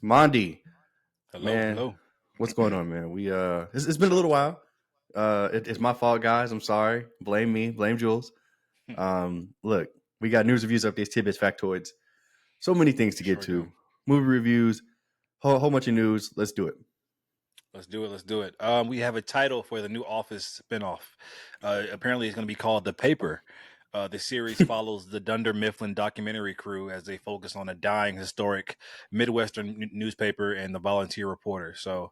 Mondi, Hello, man, hello. what's going on, man? It's been a little while. It's my fault, guys. I'm sorry. Blame me. Blame Jules. Look, we got news, reviews, updates, tidbits, factoids. So many things to We get sure to. do. Movie reviews, whole bunch of news. Let's do it. Let's do it. Let's do it. We have a title for the new Office spinoff. Apparently, it's going to be called The Paper. The series follows the Dunder Mifflin documentary crew as they focus on a dying historic Midwestern newspaper and the volunteer reporter. So,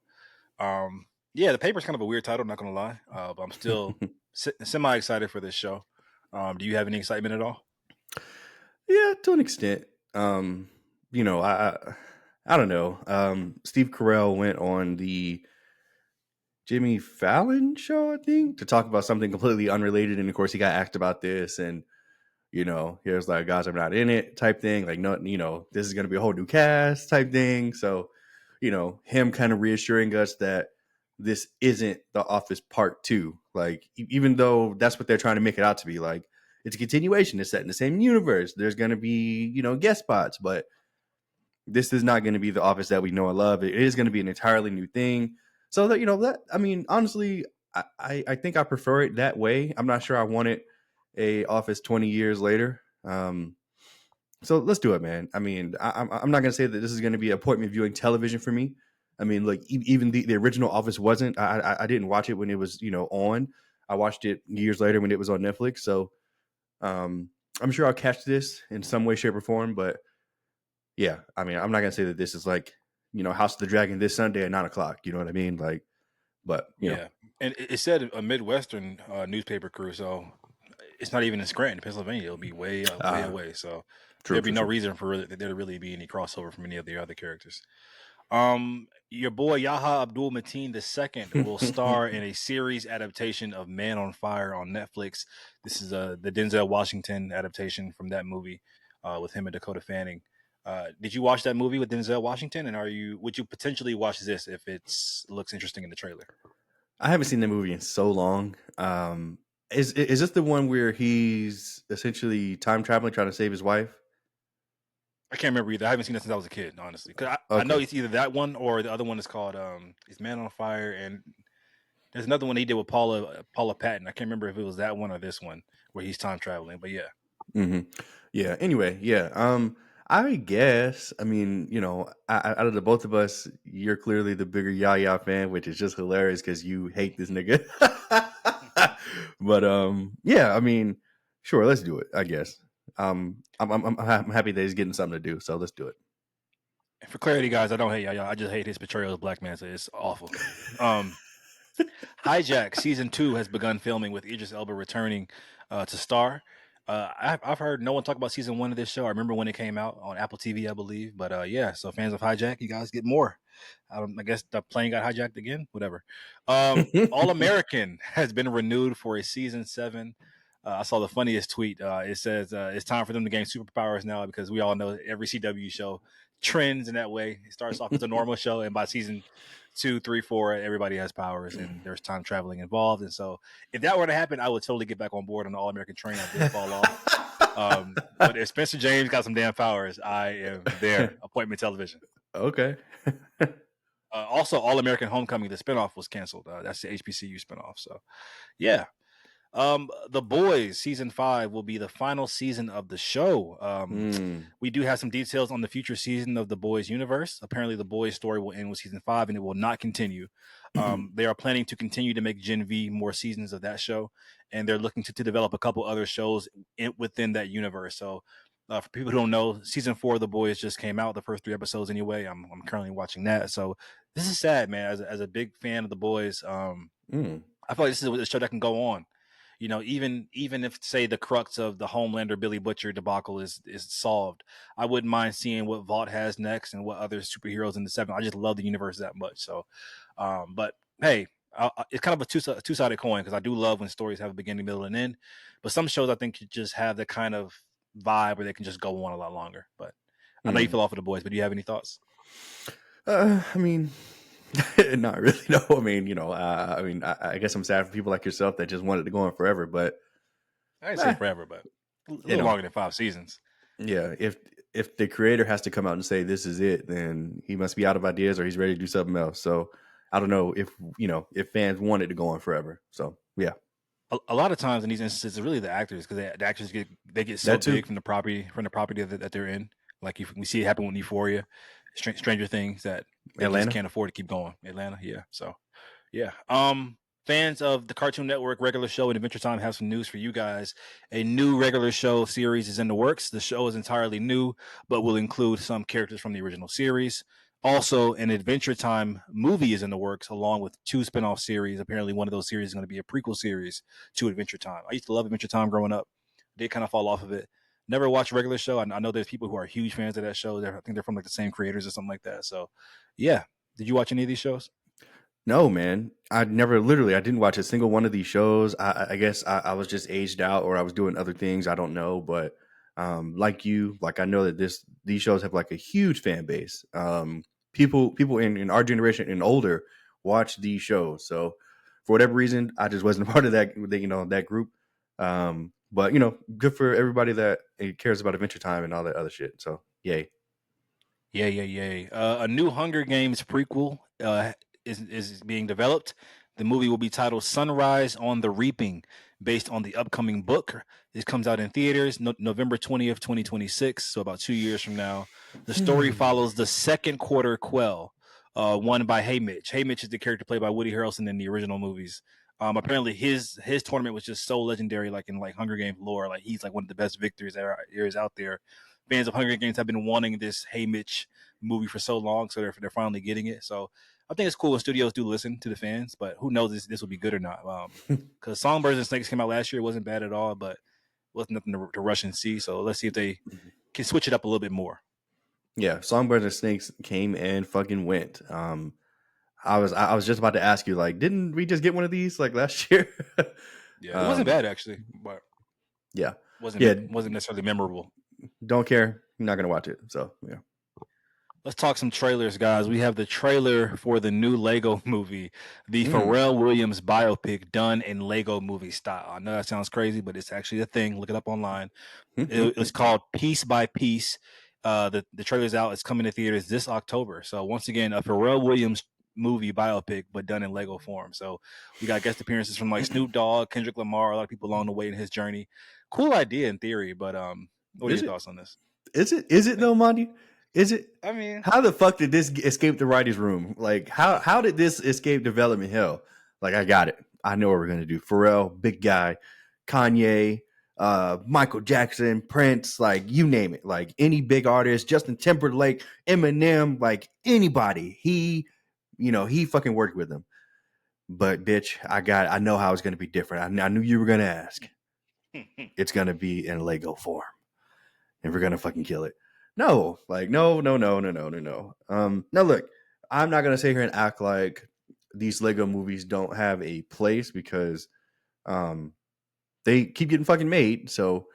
yeah, The Paper's kind of a weird title. I'm not going to lie, but I'm still semi excited for this show. Do you have any excitement at all? Yeah, to an extent. You know, I don't know. Steve Carell went on the Jimmy Fallon show, I think, to talk about something completely unrelated, and of course, he got asked about this, and he was like, "Guys, I'm not in it," type thing. Like, no, this is going to be a whole new cast type thing. So, him kind of reassuring us that this isn't The Office Part Two. Like, even though that's what they're trying to make it out to be, like it's a continuation. It's set in the same universe. There's going to be guest spots, but this is not going to be the Office that we know and love. It is going to be an entirely new thing. So that I mean, honestly, I think I prefer it that way. I'm not sure I want it a Office 20 years later. So let's do it, man. I mean, I'm not gonna say that this is gonna be appointment viewing television for me. I mean, like even the original Office wasn't. I didn't watch it when it was on. I watched it years later when it was on Netflix. So I'm sure I'll catch this in some way, shape, or form. But yeah, I mean, I'm not gonna say that this is like House of the Dragon this Sunday at 9 o'clock. You know what I mean? Like, but Yeah, and it said a Midwestern newspaper crew, so it's not even in Scranton, Pennsylvania. It'll be way uh, away. So true, there'd be true, no true. reason for there to really be any crossover from any of the other characters. Your boy Yaha Abdul Mateen II will star in a series adaptation of Man on Fire on Netflix. This is the Denzel Washington adaptation from that movie with him and Dakota Fanning. Did you watch that movie with Denzel Washington? And would you potentially watch this if it looks interesting in the trailer? I haven't seen the movie in so long. Is this the one where he's essentially time traveling, trying to save his wife? I can't remember either. I haven't seen it since I was a kid, honestly. Because I know Okay. it's either that one or the other one is called it's Man on Fire, and there's another one he did with Paula Patton. I can't remember if it was that one or this one where he's time traveling. But yeah, hmm Yeah. Anyway, yeah. I guess. I mean, out of the both of us, you're clearly the bigger Yaya fan, which is just hilarious because you hate this nigga. But yeah. I mean, sure. Let's do it. I guess. I'm happy that he's getting something to do. So let's do it. and for clarity, guys, I don't hate y'all. I just hate his portrayal of Black Manta. It's awful. Um, Hijack season 2 has begun filming with Idris Elba returning to star. I've heard no one talk about season 1 of this show. I remember when it came out on Apple TV, I believe. But yeah, so fans of Hijack, you guys get more. I guess the plane got hijacked again. Whatever. All American has been renewed for a season 7. I saw the funniest tweet. It says it's time for them to gain superpowers now because we all know every CW show trends in that way. It starts off as a normal show, and by season 2, 3, 4, everybody has powers, and there's time traveling involved. And so, if that were to happen, I would totally get back on board on the All American train. I did fall off. But if Spencer James got some damn powers, I am there. Appointment television. Okay. Also, All American Homecoming, the spinoff was canceled. That's the HBCU spinoff. So, yeah. The Boys season 5 will be the final season of the show. We do have some details on the future season of the Boys universe. Apparently, the Boys story will end with season 5, and it will not continue. They are planning to continue to make Gen V more seasons of that show, and they're looking to develop a couple other shows within that universe. So, for people who don't know, season 4 of the Boys just came out. The first 3 episodes, anyway. I'm currently watching that. So this is sad, man. As a big fan of the Boys, I feel like this is a show that can go on. Even if say the crux of the Homelander Billy Butcher debacle is solved, I wouldn't mind seeing what Vought has next and what other superheroes in the 7. I just love the universe that much. So, but hey, it's kind of a two-sided coin because I do love when stories have a beginning, middle, and end. But some shows I think just have the kind of vibe where they can just go on a lot longer. But I know you fell off of the Boys, but do you have any thoughts? I mean, not really. No, I mean, I guess I'm sad for people like yourself that just wanted to go on forever. But I didn't say forever, but a you little know, longer than 5 seasons. yeah, if the creator has to come out and say this is it, then he must be out of ideas or he's ready to do something else. So I don't know if if fans want it to go on forever. So yeah, A lot of times in these instances, it's really the actors because the actors get so that too. big from the property that they're in. Like we see it happen with Euphoria, Stranger Things, that they just Atlanta. can't afford to keep going. Atlanta, yeah. So yeah. Fans of the Cartoon Network regular show and Adventure Time have some news for you guys. A new regular show series is in the works. The show is entirely new, but will include some characters from the original series. Also, an Adventure Time movie is in the works, along with two spin-off series. Apparently, one of those series is going to be a prequel series to Adventure Time. I used to love Adventure Time growing up. Did kind of fall off of it. Never watched a regular show. I know there's people who are huge fans of that show. I think they're from like the same creators or something like that. So, yeah. Did you watch any of these shows? No, man. I didn't watch a single one of these shows. I guess I was just aged out or I was doing other things. I don't know. But like you, like I know that these shows have like a huge fan base. People in our generation and older watch these shows. So for whatever reason, I just wasn't a part of that group. But good for everybody that cares about Adventure Time and all that other shit. So yay. Yeah, yeah, yeah. A new Hunger Games prequel is being developed. The movie will be titled Sunrise on the Reaping, based on the upcoming book. This comes out in theaters November 20th, 2026, so about 2 years from now. The story follows the second quarter quell, won by Hey Mitch. Hey Mitch is the character played by Woody Harrelson in the original movies. Apparently his tournament was just so legendary, like in like Hunger Games lore. Like he's like one of the best victors there is out there. Fans of Hunger Games have been wanting this Hey Mitch movie for so long, so they're finally getting it. So I think it's cool when studios do listen to the fans, but who knows this will be good or not? Because Songbirds and Snakes came out last year, it wasn't bad at all, but wasn't nothing to rush and see. So let's see if they can switch it up a little bit more. Yeah, Songbirds and Snakes came and fucking went. I was just about to ask you, like, didn't we just get one of these like last year? Yeah, it wasn't um, bad actually, but yeah, wasn't yeah. wasn't necessarily memorable. Don't care. I'm not gonna watch it. So yeah. Let's talk some trailers, guys. We have the trailer for the new Lego movie, the Mm. Pharrell Williams biopic done in Lego movie style. I know that sounds crazy, but it's actually a thing. Look it up online. It's called Piece by Piece. The trailer's out. It's coming to theaters this October. So once again, a Pharrell Williams movie biopic, but done in Lego form. So we got guest appearances from like Snoop Dogg, Kendrick Lamar, a lot of people along the way in his journey. Cool idea in theory, but what are Is your it? thoughts on this? Is it though, Monty? Is it? I mean, How the fuck did this escape the writers' room? Like, how did this escape development hell? Like, I got it. I know what we're gonna do. Pharrell, big guy, Kanye, Michael Jackson, Prince, like you name it. Like any big artist, Justin Timberlake, Eminem, like anybody. He fucking worked with them. But bitch, I know how it's gonna be different. I knew you were gonna ask. It's gonna be in Lego form, and we're gonna fucking kill it. No, like no, no, no, no, no, no, no. Now look, I'm not gonna sit here and act like these Lego movies don't have a place because um they keep getting fucking made. So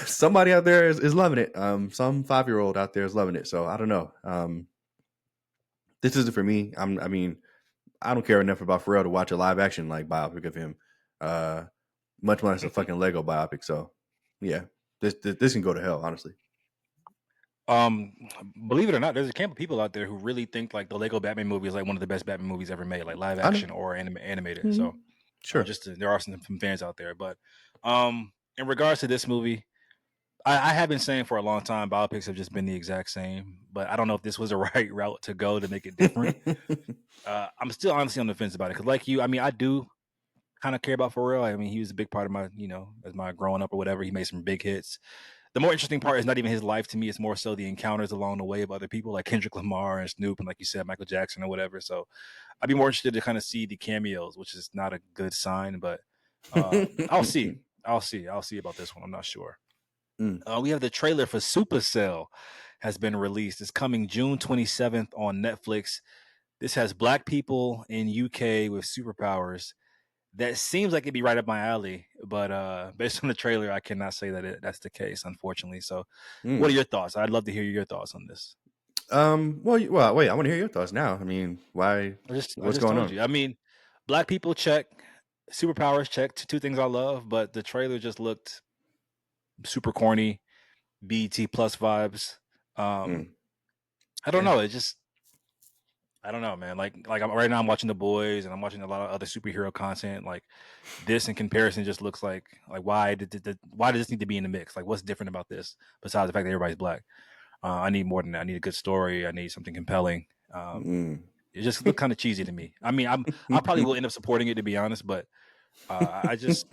somebody out there is loving it. Some 5-year-old out there is loving it. So I don't know. This isn't for me. I mean, I don't care enough about Pharrell to watch a live action like biopic of him. Uh, much less a fucking Lego biopic. So yeah, this can go to hell, honestly. Um, believe it or not, there's a camp of people out there who really think like the Lego Batman movie is like one of the best Batman movies ever made, like live I know. action or animated. So, Mhm. Sure. there are some fans out there, but in regards to this movie, I have been saying for a long time biopics have just been the exact same, but I don't know if this was the right route to go to make it different. I'm still honestly on the fence about it because, like you, I mean, I do kind of care about Pharrell. I mean, he was a big part of my, as my growing up or whatever. He made some big hits. The more interesting part is not even his life to me. It's more so the encounters along the way of other people like Kendrick Lamar and Snoop and, like you said, Michael Jackson or whatever. So I'd be more interested to kind of see the cameos, which is not a good sign, but I'll see. I'll see about this one. I'm not sure. Mm. We have the trailer for Supercell has been released. It's coming June 27th on Netflix. This has black people in UK with superpowers. That seems like it'd be right up my alley, but based on the trailer, I cannot say that that's the case, unfortunately. So, what are Mm. your thoughts? I'd love to hear your thoughts on this. Well, wait. I want to hear your thoughts now. I mean, why? I What's just going told on? you. I mean, black people check, superpowers check. Two things I love, but the trailer just looked super corny. BET Plus vibes. Mm, I don't yeah. know. It just I don't know, man. Right now I'm watching The Boys and I'm watching a lot of other superhero content. Like this in comparison just looks like why does this need to be in the mix? Like what's different about this besides the fact that everybody's black? I need more than that. I need a good story. I need something compelling. Mm. It just looked kind of cheesy to me. I mean, I probably will end up supporting it to be honest, but I just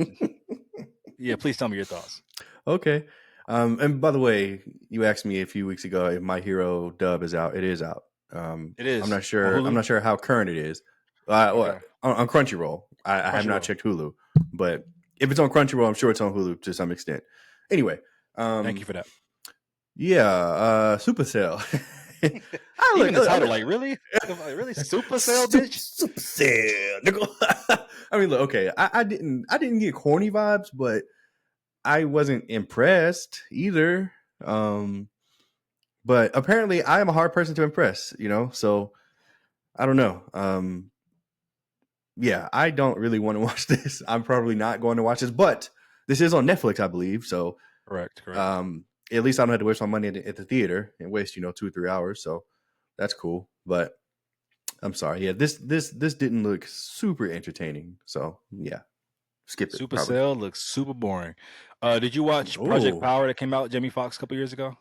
yeah. Please tell me your thoughts. Okay. And by the way, you asked me a few weeks ago if My Hero dub is out. It is out. It I'm is not on sure. I'm Hulu. not sure how current it is. Okay, On Crunchyroll. I have not Crunchyroll. checked Hulu, but if it's on Crunchyroll, I'm sure it's on Hulu to some extent. Anyway, Thank you um, for that. yeah, Supercell. I Even look, the title, like really, really Supercell, bitch. Supercell. Nigga. I mean, look, okay. I didn't get corny vibes, but I wasn't impressed either. Um, but apparently, I am a hard person to impress. So I don't know. Yeah, I don't really want to watch this. I'm probably not going to watch this, but this is on Netflix, I believe. So Correct, correct. um, at least I don't have to waste my money at the theater and waste 2 or 3 hours. So that's cool. But I'm sorry. Yeah, this didn't look super entertaining. So yeah, skip it probably. Supercell looks super boring. Did you watch Project Oh, Power that came out with Jamie Foxx a couple years ago?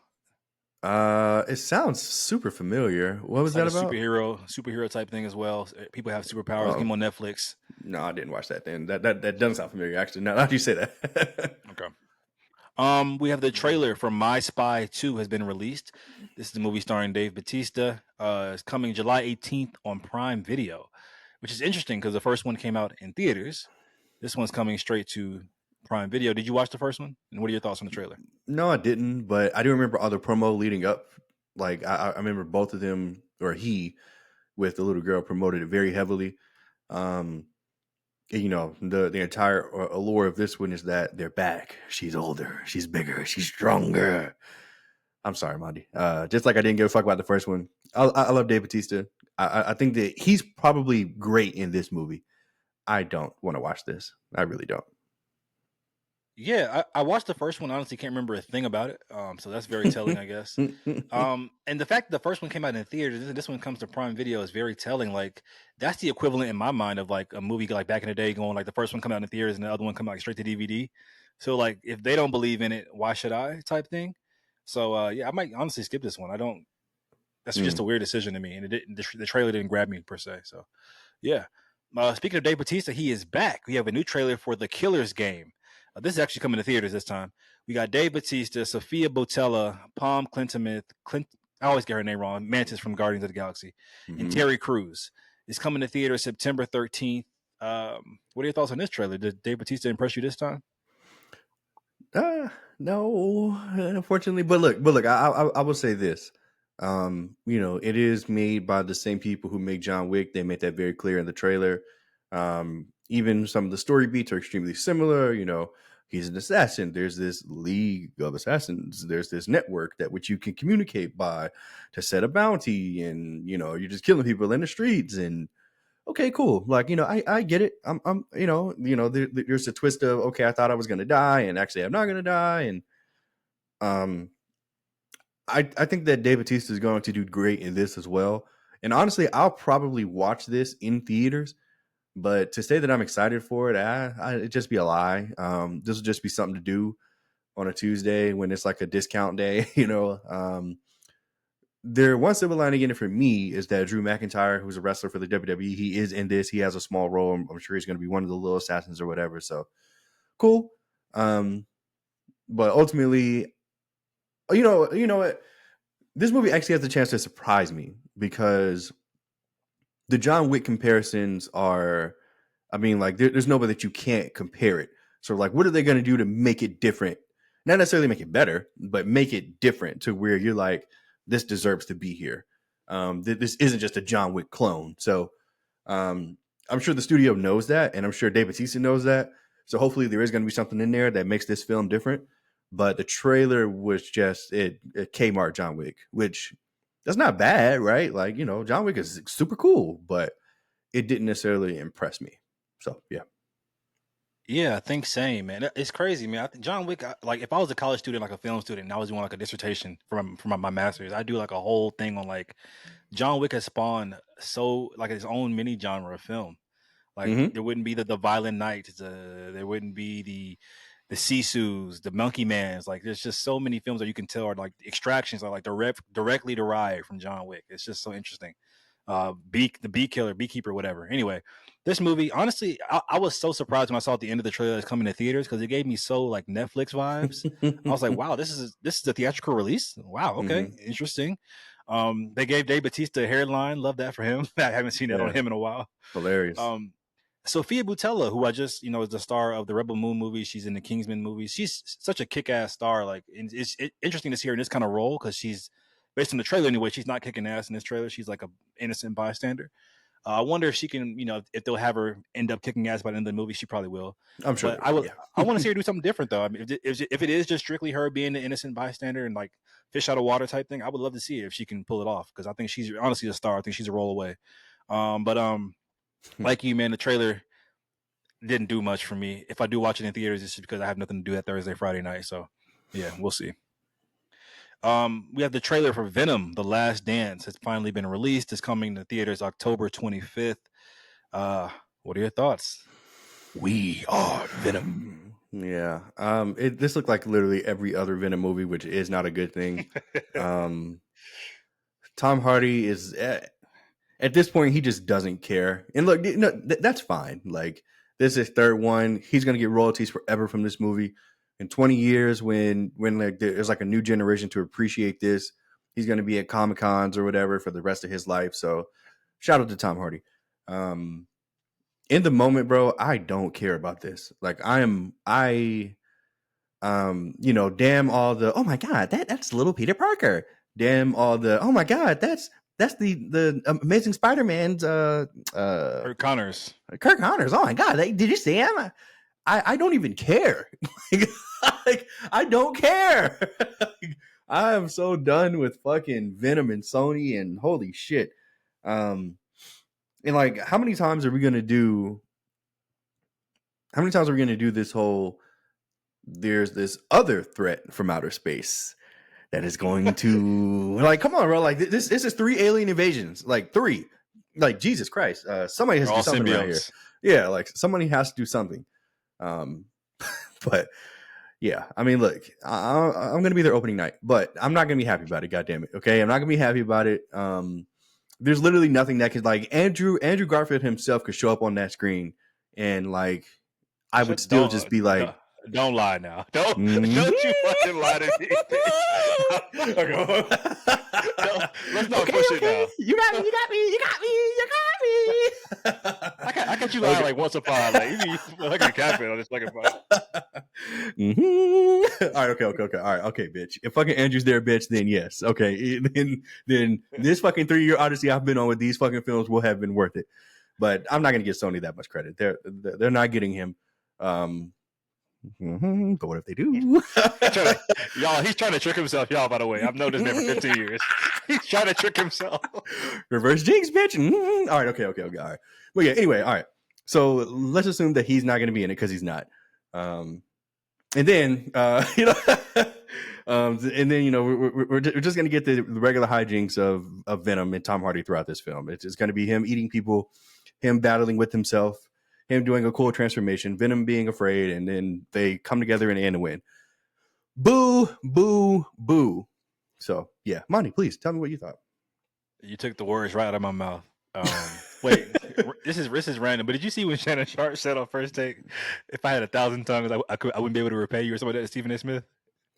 it sounds super familiar. What was It's like that a about? superhero type thing as well. People have superpowers. Oh, Came on Netflix. no, I didn't watch that. Then that doesn't sound familiar. Actually, now that you say that. Okay. We have the trailer for My Spy 2 has been released. This is the movie starring Dave Bautista. It's coming July 18th on Prime Video, which is interesting because the first one came out in theaters. This one's coming straight to Prime Video. Did you watch the first one? And what are your thoughts on the trailer? No, I didn't. But I do remember all the promo leading up. Like I remember both of them, or he with the little girl, promoted it very heavily. Um, the entire allure of this one is that they're back. She's older, she's bigger, she's stronger. I'm sorry, Monty. Just like I didn't give a fuck about the first one. I love Dave Bautista. I think that he's probably great in this movie. I don't want to watch this. I really don't. Yeah, I watched the first one. Honestly, can't remember a thing about it. So that's very telling, I guess. And the fact that the first one came out in theaters, and this one comes to Prime Video is very telling. Like that's the equivalent in my mind of like a movie like back in the day, going like the first one come out in theaters and the other one come out straight to DVD. So like if they don't believe in it, why should I? Type thing. So yeah, I might honestly skip this one. I don't. That's just a Mm. weird decision to me, and it didn't. The trailer didn't grab me per se. So yeah. Speaking of Dave Bautista, he is back. We have a new trailer for The Killer's Game. This is actually coming to theaters this time. We got Dave Bautista, Sophia Botella, Palm Clintimith, I always get her name wrong, Mantis from Guardians of the Galaxy, and Hmm. Terry Crews. It's coming to theaters September 13th. What are your thoughts on this trailer? Did Dave Bautista impress you this time? No, unfortunately. But look, I will say this. It is made by the same people who make John Wick. They made that very clear in the trailer. Even some of the story beats are extremely similar. He's an assassin. There's this league of assassins. There's this network that which you can communicate by to set a bounty, and you're just killing people in the streets. And okay, cool. Like, I get it. I'm there's a twist of, okay, I thought I was gonna die, and actually I'm not gonna die, and um, I think that Dave Bautista is going to do great in this as well. And honestly, I'll probably watch this in theaters. But to say that I'm excited for it, it'd just be a lie. This will just be something to do on a Tuesday when it's like a discount day. There one silver lining in it for me is that Drew McIntyre, who's a wrestler for the WWE, he is in this. He has a small role. I'm sure he's going to be one of the little assassins or whatever. So cool. Um, but ultimately, what? This movie actually has the chance to surprise me because the John Wick comparisons are, I mean, like there's no way that you can't compare it. So like, what are they going to do to make it different? Not necessarily make it better, but make it different to where you're like, this deserves to be here. This isn't just a John Wick clone. So um, I'm sure the studio knows that, and I'm sure David Bautista knows that. So hopefully there is going to be something in there that makes this film different. But the trailer was just it Kmart John Wick, which that's not bad, right? Like John Wick is super cool, but it didn't necessarily impress me. So yeah. Yeah, I think same, man. It's crazy, man. I think John Wick, like if I was a college student, like a film student, and I was doing like a dissertation for my master's, I do like a whole thing on like John Wick has spawned so like his own mini genre of film. Like Mm-hmm. there wouldn't be the Violent Night, there wouldn't be the Sisus, the Monkey Mans. Like there's just so many films that you can tell are like extractions are like directly derived from John Wick. It's just so interesting. The beekeeper, whatever. Anyway, this movie, honestly, I was so surprised when I saw at the end of the trailer it's coming to theaters because it gave me so like Netflix vibes. I was like, wow, this is a theatrical release. Wow, okay, Mm-hmm. interesting. They gave Dave Bautista a hairline. Love that for him. I haven't seen that on Yeah, him in a while. hilarious. Um, Sophia Boutella, who I just is the star of the Rebel Moon movies. She's in the Kingsman movies. She's such a kick-ass star. Like it's interesting to see her in this kind of role because she's based on the trailer anyway. She's not kicking ass in this trailer. She's like a innocent bystander. I wonder if she can, if they'll have her end up kicking ass by the end of the movie. She probably will. I'm sure But they will. Yeah. I want to see her do something different though. I mean, if it is just strictly her being the innocent bystander and like fish out of water type thing, I would love to see if she can pull it off because I think she's honestly a star. I think she's a roll away. But like you, man, the trailer didn't do much for me. If I do watch it in theaters, it's just because I have nothing to do that Thursday, Friday night. So yeah, we'll see. We have the trailer for Venom: The Last Dance. It's finally been released. It's coming to theaters October 25th. What are your thoughts? We are Venom. Yeah. This looked like literally every other Venom movie, which is not a good thing. Um, Tom Hardy is at this point he just doesn't care. And look, that's fine. Like this is his third one. He's gonna get royalties forever from this movie. In 20 years, when like there's like a new generation to appreciate this, he's gonna be at Comic Cons or whatever for the rest of his life. So, shout out to Tom Hardy. Um, in the moment, bro, I don't care about this. Like damn all the oh my god, that's little Peter Parker. Damn all the oh my god, that's the Amazing Spider-Man's Kurt Connors. Kirk Connors. Oh my god, did you see him? I don't even care. like I don't care. I am so done with fucking Venom and Sony and holy shit. And like how many times are we gonna do this whole there's this other threat from outer space that is going to like come on bro like this is 3 alien invasions like 3 like Jesus Christ somebody has They're to do all something around here. symbiotes. Yeah, like somebody has to do something. um but yeah, I mean look, I'm gonna be there opening night, but I'm not gonna be happy about it, god damn it. Okay, I'm not gonna be happy about it. There's literally nothing that could like Andrew Garfield himself could show up on that screen and like I would Shut, still just be like don't lie now. Don't mm-hmm. don't you fucking lie to me. No, let's not push it now. You got me. I got you lying like once upon like you like a captain on this fucking fight. Mm-hmm. All right, okay. All right, okay, bitch. If fucking Andrew's there, bitch, then yes. Okay, then this fucking 3-year odyssey I've been on with these fucking films will have been worth it. But I'm not gonna give Sony that much credit. They're not getting him. But what if they do? He's trying to trick himself, y'all. By the way, I've known this man for 15 years. He's trying to trick himself. Reverse jinx, bitch. All right, okay. All right. Well, yeah. Anyway, all right. So let's assume that he's not going to be in it because he's not. And then we're just going to get the regular hijinks of Venom and Tom Hardy throughout this film. It's going to be him eating people, him battling with himself, him doing a cool transformation, Venom being afraid, and then they come together in the end and win. Boo, boo, boo. So yeah, Monty, please tell me what you thought. You took the words right out of my mouth. Wait, this is random. But did you see when Shannon Sharp said on First Take, "If I had 1,000 tongues, I wouldn't be able to repay you," or something like that? Stephen A. Smith.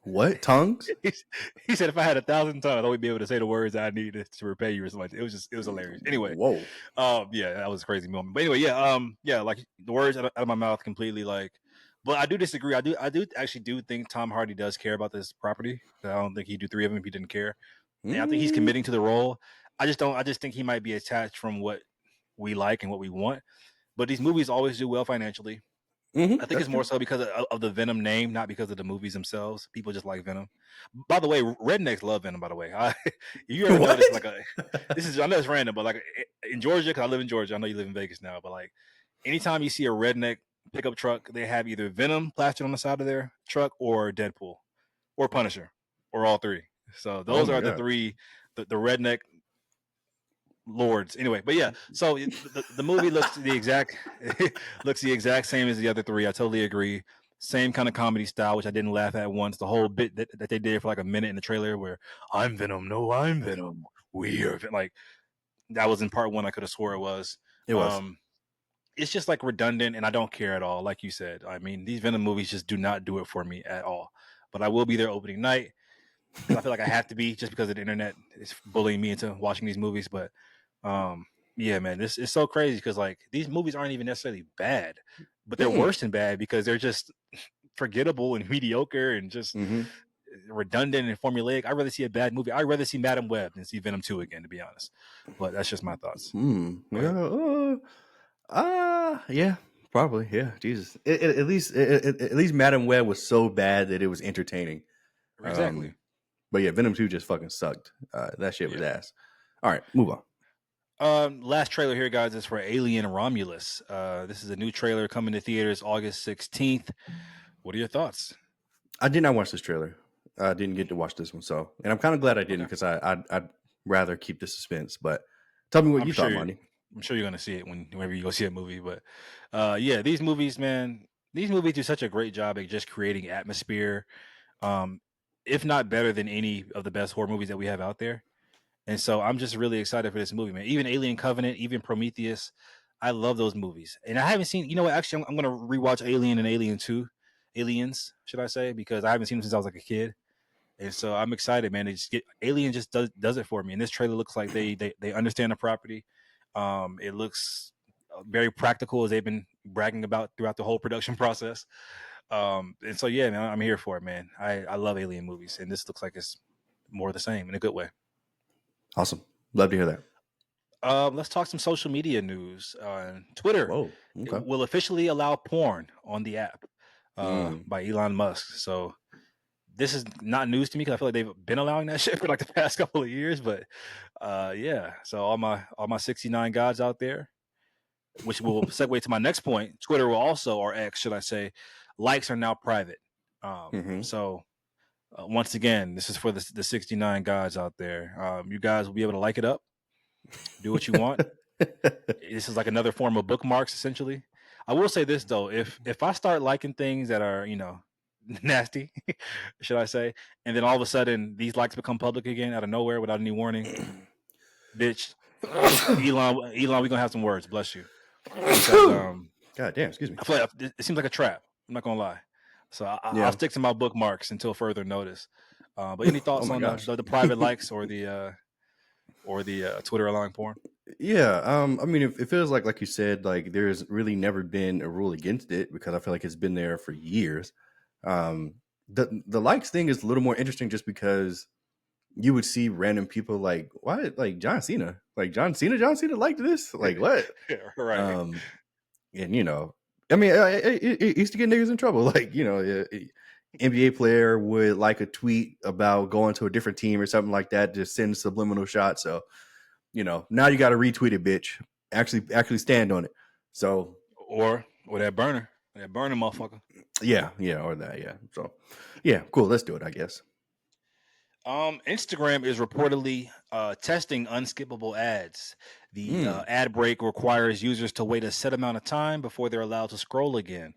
What tongues? He said, "If I had 1,000 tongues, I would be able to say the words I needed to repay you," or something like that. It was hilarious. Anyway, whoa, yeah, that was a crazy moment. But anyway, yeah, like the words out of my mouth completely, like. But I do disagree. I do actually think Tom Hardy does care about this property. I don't think he'd do 3 of them if he didn't care. And I think he's committing to the role. I just think he might be attached from what we like and what we want. But these movies always do well financially. I think it's more so because of the Venom name, not because of the movies themselves. People just like Venom. By the way, rednecks love Venom. By the way, you ever notice like I know it's random, but like in Georgia, because I live in Georgia, I know you live in Vegas now, but like anytime you see a redneck pickup truck, they have either Venom plastered on the side of their truck or Deadpool or Punisher or all three. So Oh those my are the god. three, the redneck lords. Anyway, but yeah, so the movie looks the exact looks the exact same as the other three. I totally agree. Same kind of comedy style, which I didn't laugh at once. The whole bit that they did for like a minute in the trailer, where I'm Venom, no, I'm Venom, we are like that was in part one. I could have swore it was. It was. Um, it's just like redundant, and I don't care at all. Like you said, I mean, these Venom movies just do not do it for me at all. But I will be there opening night because I feel like I have to be just because of the internet is bullying me into watching these movies. But um, yeah, man, this is so crazy because like these movies aren't even necessarily bad, but they're Mm-mm. worse than bad because they're just forgettable and mediocre and just Mm-hmm. redundant and formulaic. I'd rather see a bad movie. I'd rather see Madam Web than see Venom 2 again, to be honest. But that's just my thoughts. Hmm. Go Yeah. ahead. Yeah. Probably. Yeah. Jesus. At least Madam Web was so bad that it was entertaining. Exactly. But yeah, Venom 2 just fucking sucked. That shit was Yeah. ass. All right, move on. Last trailer here, guys, is for Alien Romulus. This is a new trailer coming to theaters August 16th. What are your thoughts? I did not watch this trailer. I didn't get to watch this one, so and I'm kind of glad I didn't Okay. because I'd rather keep the suspense. But tell me what I'm you sure thought, you're, Monty. I'm sure you're gonna see it whenever you go see a movie. But yeah, these movies, man, these movies do such a great job at just creating atmosphere. Um, if not better than any of the best horror movies that we have out there. And so I'm just really excited for this movie, man. Even Alien Covenant, even Prometheus, I love those movies. And I haven't seen, you know what? Actually, I'm gonna rewatch Alien and Alien 2, Aliens, should I say? Because I haven't seen them since I was like a kid. And so I'm excited, man. They just get Alien just does it for me. And this trailer looks like they understand the property. It looks very practical as they've been bragging about throughout the whole production process. And so yeah, man, I'm here for it, man. I love Alien movies, and this looks like it's more of the same in a good way. Awesome, love to hear that. Let's talk some social media news. Twitter Whoa, okay. will officially allow porn on the app Mm. by Elon Musk. So this is not news to me because I feel like they've been allowing that shit for like the past couple of years. But yeah, so all my 69 gods out there, which will segue to my next point. Twitter will also, or X, should I say, likes are now private. Mm-hmm. So once again, this is for the 69 gods out there. You guys will be able to like it up, do what you want. This is like another form of bookmarks, essentially. I will say this though: if I start liking things that are nasty, should I say, and then all of a sudden these likes become public again out of nowhere without any warning, bitch, Elon, we gonna have some words. Bless you, because God damn, excuse me. I feel like it seems like a trap. I'm not gonna lie. So I'll Yeah. stick to my bookmarks until further notice. But any Oh thoughts my on gosh. the private likes or the Twitter allowing porn? Yeah, I mean, it feels like you said, like there's really never been a rule against it because I feel like it's been there for years. Um, the likes thing is a little more interesting just because you would see random people like, why, like John Cena liked this, like what? Right. Um, and I mean, it used to get niggas in trouble, like NBA player would like a tweet about going to a different team or something like that, just send subliminal shots. So now you got to retweet it, bitch. Actually stand on it. So Or that burner motherfucker. yeah, or that, yeah. So yeah, cool. Let's do it, I guess. Instagram is reportedly testing unskippable ads. The Mm. ad break requires users to wait a set amount of time before they're allowed to scroll again.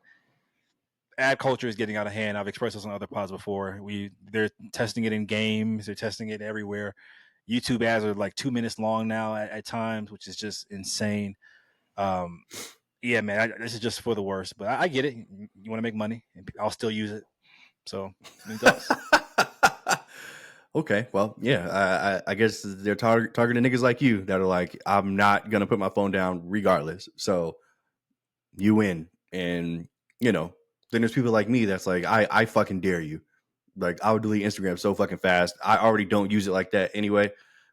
Ad culture is getting out of hand. I've expressed this on other pods before. They're testing it in games. They're testing it everywhere. YouTube ads are like 2 minutes long now at times, which is just insane. Um, yeah, man, this is just for the worst. But I get it. You want to make money, and I'll still use it. So, any thoughts? Okay, well, yeah, I guess they're targeting niggas like you that are like, I'm not gonna put my phone down regardless. So you win, and then there's people like me that's like, I fucking dare you. Like, I would delete Instagram so fucking fast. I already don't use it like that anyway.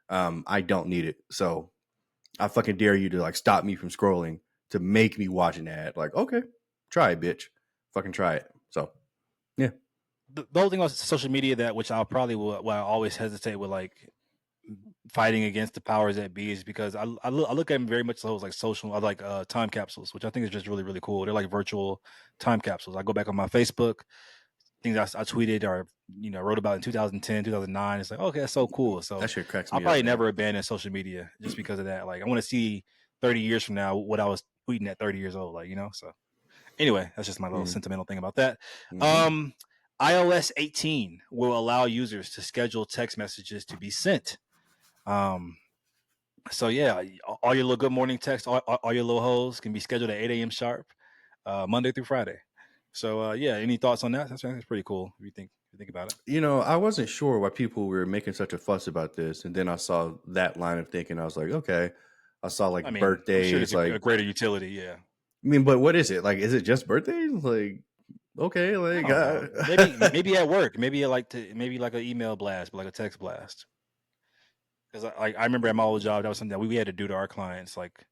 I don't need it, so I fucking dare you to like stop me from scrolling to make me watch an ad. Like, okay, try it, bitch. Fucking try it. So yeah. The whole thing on social media that which I'll probably will I always hesitate with like fighting against the powers that be is because I look at them very much as like social, I like time capsules, which I think is just really, really cool. They're like virtual time capsules. I go back on my Facebook, things I tweeted or wrote about in 2010, 2009. It's like, okay, that's so cool. So That shit cracks I'll me up, probably man. never abandon social media just because of that. Like I want to see 30 years from now what I was tweeting at 30 years old, like So anyway, that's just my little Mm. sentimental thing about that. Mm-hmm. Um, iOS 18 will allow users to schedule text messages to be sent. Um, so yeah, all your little good morning texts, all your little hoes can be scheduled at 8 a.m. sharp, Monday through Friday. So yeah, any thoughts on that? That's pretty cool if you think about it. I wasn't sure why people were making such a fuss about this, and then I saw that line of thinking. I was like, okay. I saw I like mean, I'm sure birthdays, there's a like greater utility. Yeah, I mean, but what is it? Like, is it just birthdays? Like, okay, I like, don't know. Maybe at work, maybe maybe like an email blast, but like a text blast. Because I remember at my old job, that was something that we had to do to our clients, like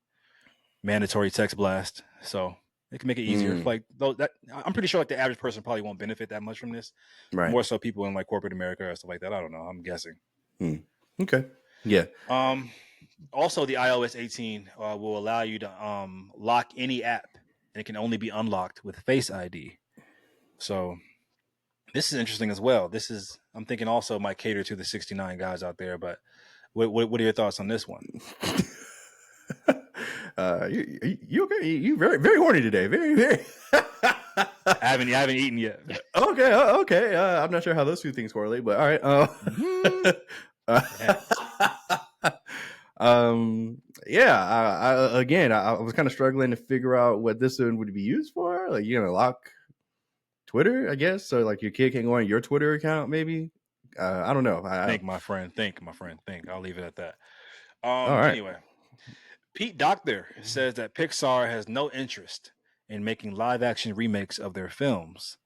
mandatory text blast. So it can make it easier. mm, Like though that I'm pretty sure like the average person probably won't benefit that much from this. right. More so people in like corporate America or stuff like that. I don't know. I'm guessing. Mm, okay. Yeah. Um, Also, the iOS 18 will allow you to lock any app, and it can only be unlocked with Face ID. So this is interesting as well. I'm thinking also might cater to the 69 guys out there. But what are your thoughts on this one? You okay? You very very horny today. Very very. I haven't eaten yet. Okay. Okay. I'm not sure how those two things correlate, but all right. Yeah. Yeah. I was kind of struggling to figure out what this one would be used for. Like, you're gonna lock Twitter, I guess. So like your kid can go on your Twitter account, maybe. I don't know. Think, my friend. Think, my friend. Think. I'll leave it at that. All right. Anyway, Pete Docter says that Pixar has no interest in making live action remakes of their films.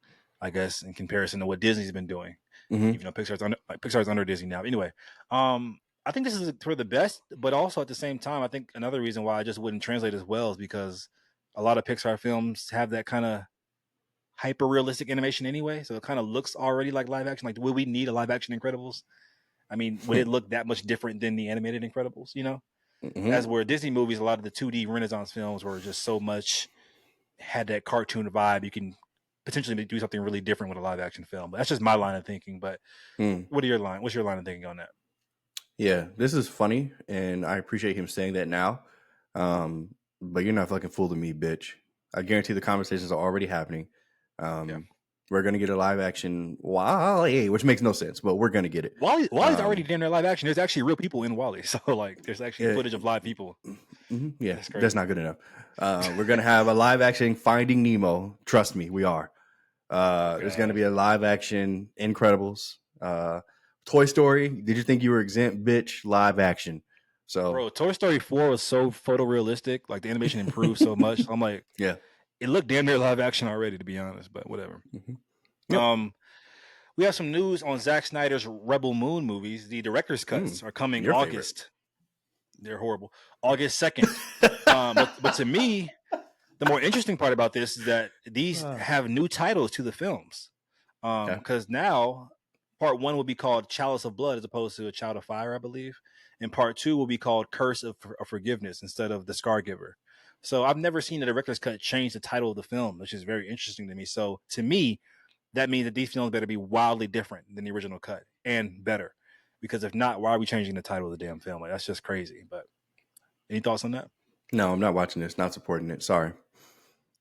I guess in comparison to what Disney's been doing, Mm-hmm. even though Pixar's under Disney now. Anyway, I think this is for the best, but also at the same time, I think another reason why I just wouldn't translate as well is because a lot of Pixar films have that kind of hyper realistic animation anyway, so it kind of looks already like live action. Like, will we need a live action Incredibles? I mean, would it look that much different than the animated Incredibles? Mm-hmm. As where Disney movies, a lot of the 2D Renaissance films were just so much had that cartoon vibe. You can potentially do something really different with a live action film. But that's just my line of thinking. But Mm. what's your line of thinking on that? Yeah, this is funny, and I appreciate him saying that now. But you're not fucking fooling me, bitch. I guarantee the conversations are already happening. Yeah. We're gonna get a live action Wally, which makes no sense, but we're gonna get it. Wally's already damn near live action. There's actually real people in Wally. So like there's actually Yeah, footage of live people. yeah, That's that's crazy. not good enough. We're gonna have a live action Finding Nemo. Trust me, we are. There's gonna be a live action Incredibles. Toy Story. Did you think you were exempt, bitch? Live action. So, Bro, Toy Story 4 was so photorealistic. Like the animation improved so much. I'm like, yeah. it looked damn near live action already, to be honest, but whatever. Mm-hmm. Yep. Um, we have some news on Zack Snyder's Rebel Moon movies. The director's cuts are coming Your favorite. August. They're horrible. August 2nd. But to me, the more interesting part about this is that these have new titles to the films. Okay. Because now part 1 will be called Chalice of Blood as opposed to A Child of Fire, I believe. And part 2 will be called Curse of Forgiveness instead of The Scar Giver. So I've never seen a director's cut change the title of the film, which is very interesting to me. So to me, that means that these films better be wildly different than the original cut and better. Because if not, why are we changing the title of the damn film? Like, that's just crazy. But any thoughts on that? No, I'm not watching this. Not supporting it. Sorry.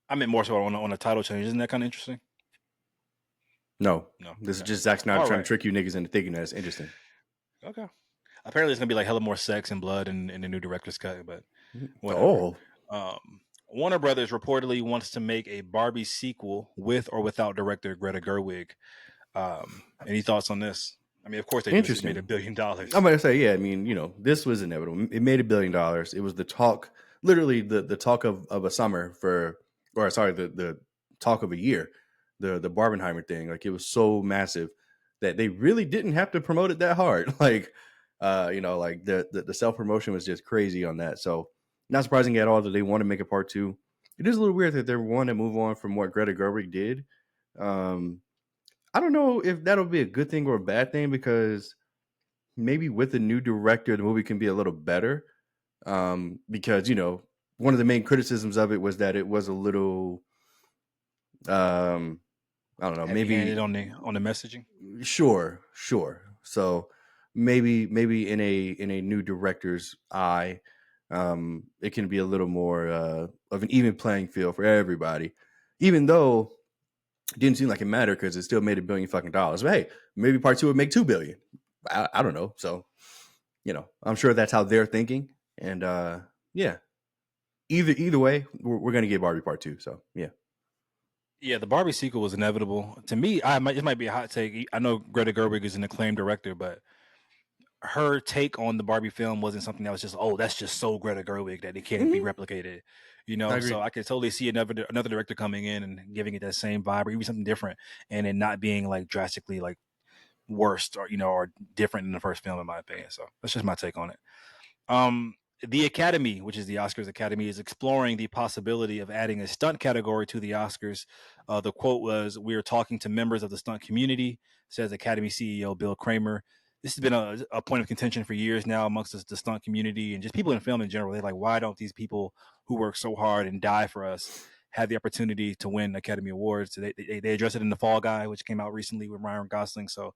I meant more so on a title change. Isn't that kind of interesting? No. No. This is Okay. just Zack Snyder All trying right. to trick you niggas into thinking that it's interesting. Okay. Apparently, it's gonna be like hella more sex and blood in the new director's cut, but whatever. Oh. Warner Brothers reportedly wants to make a Barbie sequel with or without director Greta Gerwig. Any thoughts on this? I mean, of course they do. This just made $1 billion. I'm going to say, yeah, I mean, this was inevitable. It made $1 billion. It was the talk, literally the talk of a summer the talk of a year, the Barbenheimer thing. Like, it was so massive that they really didn't have to promote it that hard. Like, like the self-promotion was just crazy on that. So not surprising at all that they want to make a part 2. It is a little weird that they want to move on from what Greta Gerwig did. I don't know if that'll be a good thing or a bad thing, because maybe with a new director, the movie can be a little better. Because one of the main criticisms of it was that it was a little, um, I don't know, Heavy handed maybe on the messaging. sure. So maybe in a new director's eye, it can be a little more of an even playing field for everybody. Even though it didn't seem like it mattered because it still made $1 billion. But hey, maybe part two would make 2 billion. I don't know. So I'm sure that's how they're thinking. And yeah, either way, we're gonna get Barbie part two. So yeah. Yeah, the Barbie sequel was inevitable. To me, it might be a hot take. I know Greta Gerwig is an acclaimed director, but her take on the Barbie film wasn't something that was just, oh, that's just so Greta Gerwig that it can't be Hmm. replicated. I So agree. I could totally see another director coming in and giving it that same vibe or even something different, and it not being like drastically like worse or or different than the first film in my opinion. So that's just my take on it. Um, the Academy, which is the Oscars Academy, is exploring the possibility of adding a stunt category to the Oscars. The quote was, "We are talking to members of the stunt community," says Academy CEO Bill Kramer. This has been a point of contention for years now amongst the stunt community and just people in film in general. They're like, why don't these people who work so hard and die for us have the opportunity to win Academy Awards? So they addressed it in The Fall Guy, which came out recently with Ryan Gosling. So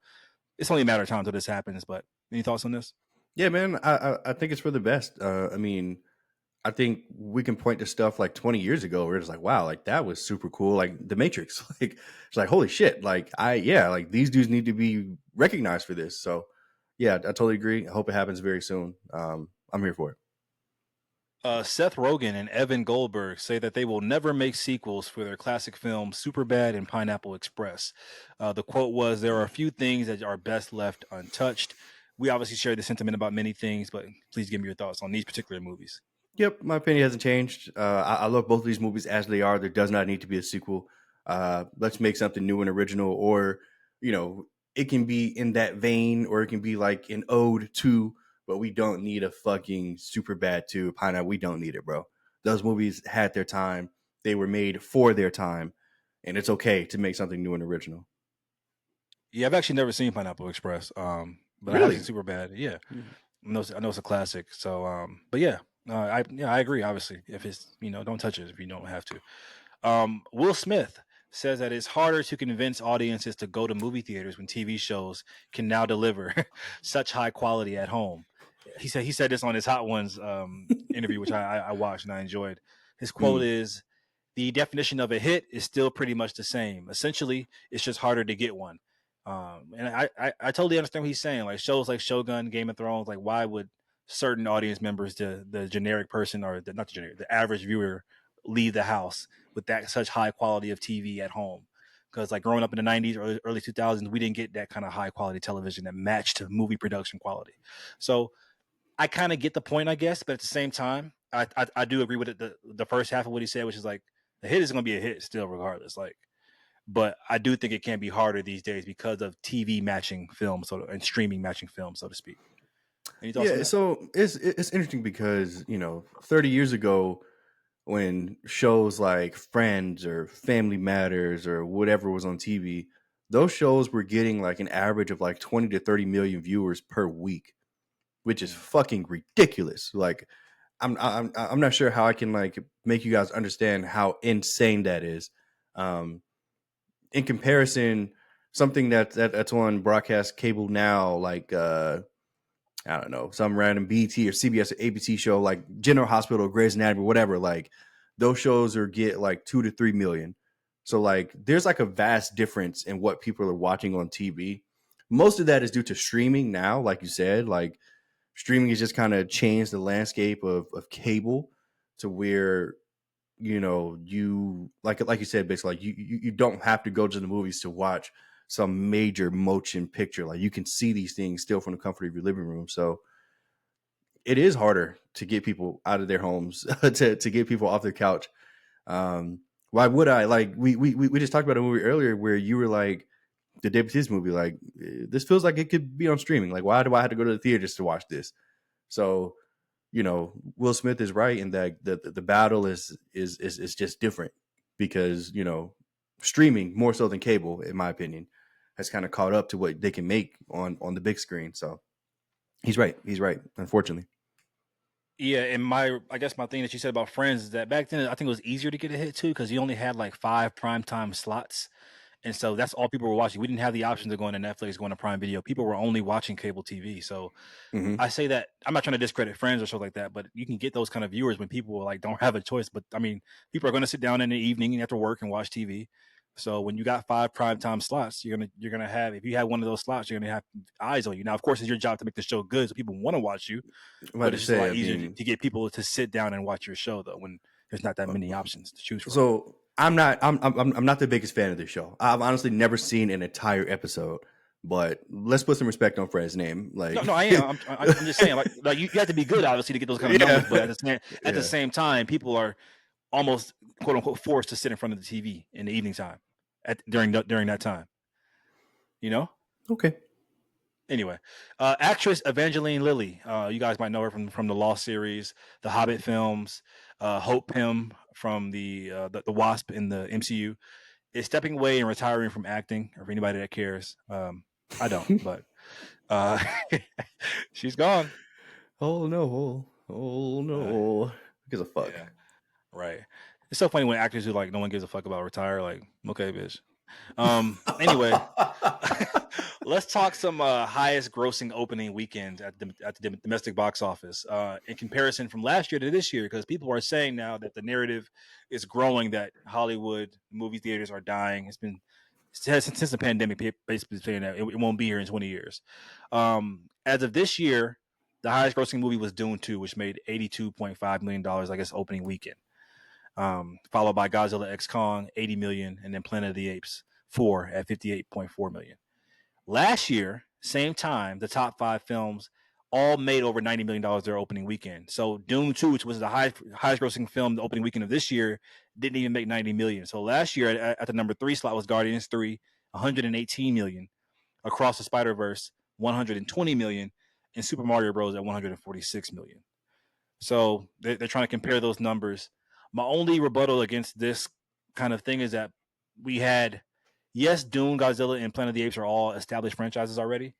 it's only a matter of time until this happens. But any thoughts on this? Yeah, man. I think it's for the best. I mean, I think we can point to stuff like 20 years ago where it's like, wow, like that was super cool. Like The Matrix, like it's like, holy shit. Like these dudes need to be recognized for this. So yeah, I totally agree. I hope it happens very soon. I'm here for it. Seth Rogen and Evan Goldberg say that they will never make sequels for their classic films Superbad and Pineapple Express. The quote was, "There are a few things that are best left untouched." We obviously share the sentiment about many things, but please give me your thoughts on these particular movies. Yep, my opinion hasn't changed. I love both of these movies as they are. There does not need to be a sequel. Let's make something new and original, or you know, it can be in that vein, or it can be like an ode to. But we don't need a fucking super bad to Pineapple. We don't need it, bro. Those movies had their time. They were made for their time, and it's okay to make something new and original. Yeah, I've actually never seen Pineapple Express, but I have seen Really? Superbad. Yeah, I know it's a classic. So, but yeah, I agree. Obviously, if it's don't touch it if you don't have to. Will Smith says that it's harder to convince audiences to go to movie theaters when TV shows can now deliver such high quality at home. He said this on his Hot Ones interview, which I watched and I enjoyed. His quote Mm, is, "The definition of a hit is still pretty much the same. Essentially, it's just harder to get one." And I totally understand what he's saying. Like shows like Shogun, Game of Thrones, like why would certain audience members, the generic person or not the generic, the average viewer, leave the house with that such high quality of TV at home? Because like growing up in the '90s, early 2000s, we didn't get that kind of high quality television that matched movie production quality. So I kind of get the point, I guess, but at the same time, I do agree with it. The first half of what he said, which is like the hit is going to be a hit still, regardless. Like, but I do think it can be harder these days because of TV matching film, and streaming matching film, so to speak. Any thoughts on yeah, that? so it's interesting because 30 years ago, when shows like Friends or Family Matters or whatever was on TV, those shows were getting like an average of like 20 to 30 million viewers per week, which is Mm. fucking ridiculous. Like I'm not sure how I can like make you guys understand how insane that is. Um in comparison, something that's on broadcast cable now, like I don't know, some random BT or CBS or ABC show like General Hospital, Grey's Anatomy, whatever. Like those shows are get like 2 to 3 million. So like there's like a vast difference in what people are watching on TV. Most of that is due to streaming now, like you said. Like streaming has just kind of changed the landscape of cable to where you like you said, basically like you don't have to go to the movies to watch some major motion picture. Like you can see these things still from the comfort of your living room. So it is harder to get people out of their homes to get people off their couch. Why would I? Like we just talked about a movie earlier where you were like the David Bautista movie. Like this feels like it could be on streaming. Like why do I have to go to the theater just to watch this? So Will Smith is right in that the battle is just different because streaming more so than cable, in my opinion, has kind of caught up to what they can make on the big screen. So He's right. He's right. Unfortunately. Yeah, and I guess my thing that you said about Friends is that back then I think it was easier to get a hit too because you only had like 5 primetime slots, and so that's all people were watching. We didn't have the option to go into Netflix, go into Prime Video. People were only watching cable TV. So Hmm. I say that I'm not trying to discredit Friends or something like that, but you can get those kind of viewers when people like don't have a choice. But I mean, people are going to sit down in the evening after work and watch TV. So when you got 5 primetime slots, you're gonna have if you have one of those slots, you're gonna have eyes on you. Now, of course, it's your job to make the show good, so people want to watch you. I'm about But to it's just a say. lot I easier mean, to get people to sit down and watch your show though when there's not that many options to choose from. so I'm not. I'm not the biggest fan of this show. I've honestly never seen an entire episode. But let's put some respect on Fred's name. No, Like, no, I am. I'm just saying, like you have to be good, obviously, to get those kind of numbers. But yeah, at the yeah. same time, people are almost quote unquote forced to sit in front of the TV in the evening time, during that time. You know. Okay. Anyway, actress Evangeline Lilly. You guys might know her from the Lost series, the Hobbit films, Hope Pym from the Wasp in the MCU. Is stepping away and retiring from acting. Or for anybody that cares, I don't, but uh, she's gone. Oh no. Oh Uh, no. Who gives a fuck? yeah, right. It's so funny when actors who like no one gives a fuck about retire. Like, okay, bitch. Anyway, let's talk some highest grossing opening weekend at the domestic box office in comparison from last year to this year, because people are saying now that the narrative is growing that Hollywood movie theaters are dying. It's been since the pandemic, basically saying that it won't be here in 20 years. As of this year, the highest grossing movie was Dune 2, which made $82.5 million, I guess, opening weekend. Followed by Godzilla X Kong, 80 million, and then Planet of the Apes 4 at 58.4 million. Last year, same time, the top five films all made over $90 million their opening weekend. So Dune 2, which was the highest grossing film the opening weekend of this year, didn't even make 90 million. So last year at the number 3 slot was Guardians 3, 118 million. Across the Spider-Verse, 120 million, and Super Mario Bros. At 146 million. So they're trying to compare those numbers. My only rebuttal against this kind of thing is that we had, yes, Dune, Godzilla, and Planet of the Apes are all established franchises already,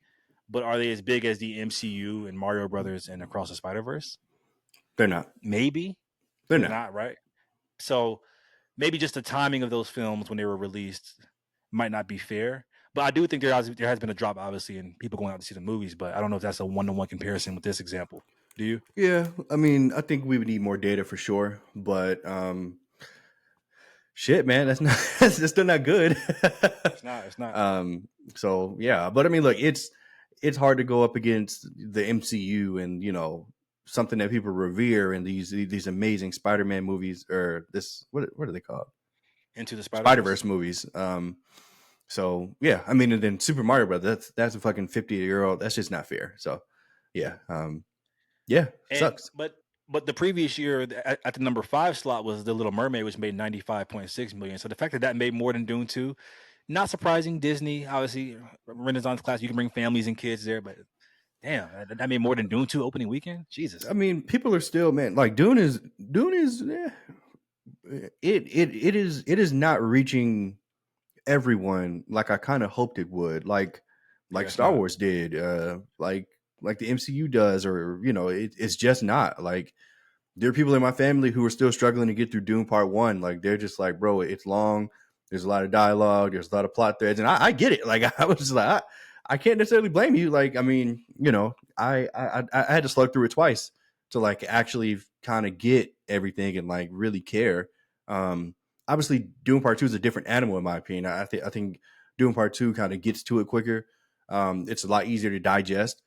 but are they as big as the MCU and Mario Brothers and Across the Spider Verse? They're not. Maybe They're they're not. not, right? So maybe just the timing of those films when they were released might not be fair. But I do think there has been a drop, obviously, in people going out to see the movies. But I don't know if that's a one-to-one comparison with this example. Do you? Yeah, I mean, I think we would need more data for sure, but shit, man, that's not that's still not good. It's not. It's not. So yeah, but I mean, look, it's hard to go up against the MCU and something that people revere in these amazing Spider-Man movies or this what are they called? Into the Spider Verse. Spider-Verse movies. So yeah, I mean, and then Super Mario Brothers, that's a fucking 50-year-old. That's just not fair. So yeah, yeah, And sucks. but the previous year at the number 5 slot was The Little Mermaid, which made 95.6 million. So the fact that made more than Dune 2, not surprising. Disney, obviously, Renaissance class. You can bring families and kids there, but damn, that made more than Dune 2 opening weekend. Jesus. I mean, people are still, man, like Dune is it is not reaching everyone like I kind of hoped it would, like Yeah, it's Star not. Wars did, like the MCU does, or it's just not like there are people in my family who are still struggling to get through Dune Part One. Like they're just like, bro, it's long. There's a lot of dialogue. There's a lot of plot threads, and I get it. Like I was just like, I can't necessarily blame you. Like I mean, I had to slug through it twice to like actually kind of get everything and like really care. Obviously, Dune Part Two is a different animal in my opinion. I think Dune Part Two kind of gets to it quicker. It's a lot easier to digest,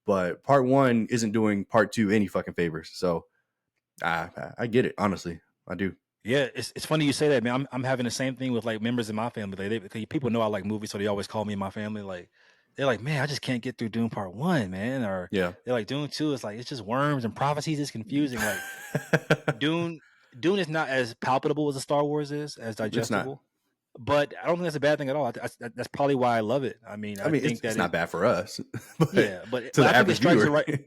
but Part One isn't doing Part Two any fucking favors. So I get it, honestly. I do. Yeah, it's funny you say that, man. I'm having the same thing with like members in my family. Because people know I like movies, so they always call me in my family. Like they're like, man, I just can't get through Dune Part One, man. Or Yeah. they're like Dune Two. It's like it's just worms and prophecies. It's confusing. Like Dune Dune is not as palpable as a Star Wars is, as It's not. digestible. But I don't think that's a bad thing at all. That's probably why I love it. I mean, I I mean, think it's that not it, bad for us, but yeah, but to but the I think it average strikes the viewer. right.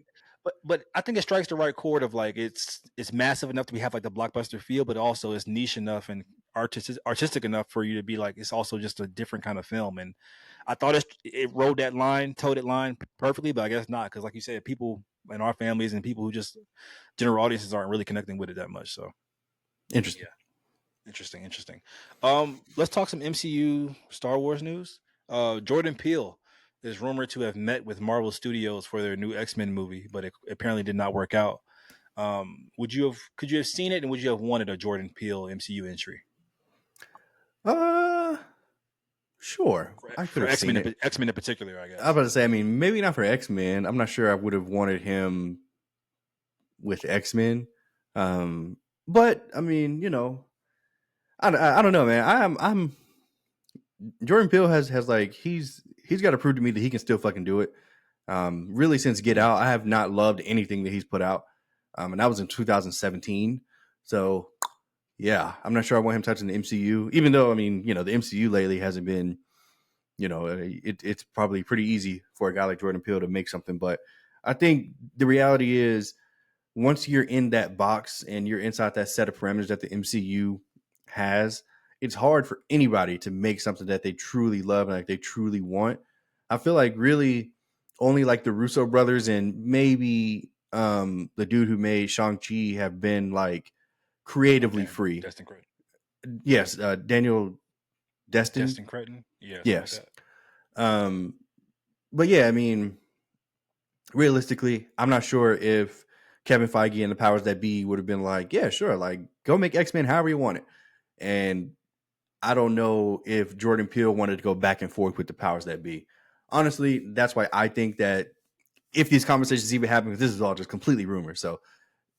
But I think it strikes the right chord of like it's massive enough to have like the blockbuster feel, but also it's niche enough and artistic enough for you to be like it's also just a different kind of film. And I thought it rode that line, towed that line perfectly, but I guess not because, like you said, people in our families and people who just general audiences aren't really connecting with it that much. So Interesting. yeah, interesting, interesting. Let's talk some MCU Star Wars news. Jordan Peele is rumored to have met with Marvel Studios for their new X-Men movie, but it apparently did not work out. Could you have seen it, and would you have wanted a Jordan Peele MCU entry Uh, sure, I could for have seen it. X Men in particular? I I was guess. about to say, I mean, maybe not for X-Men. I'm not sure I would have wanted him with X-Men. But I mean, I don't know, man. I'm Jordan Peele has like he's got to prove to me that he can still fucking do it. Really, since Get Out, I have not loved anything that he's put out, and that was in 2017. So yeah, I'm not sure I want him touching the MCU. Even though I mean, the MCU lately hasn't been, it's probably pretty easy for a guy like Jordan Peele to make something. But I think the reality is, once you're in that box and you're inside that set of parameters that the MCU has, it's hard for anybody to make something that they truly love and like they truly want. I feel like really only like the Russo brothers and maybe the dude who made Shang-Chi have been like Oh, creatively free. Destin Creighton. Yes, Daniel Destin. Destin Creighton. Yeah, something like Yes. that. Um, but yeah, I mean, realistically, I'm not sure if Kevin Feige and the powers that be would have been like, yeah, sure, like go make X-Men however you want it. And I don't know if Jordan Peele wanted to go back and forth with the powers that be. Honestly, that's why I think that if these conversations even happen, because this is all just completely rumor. So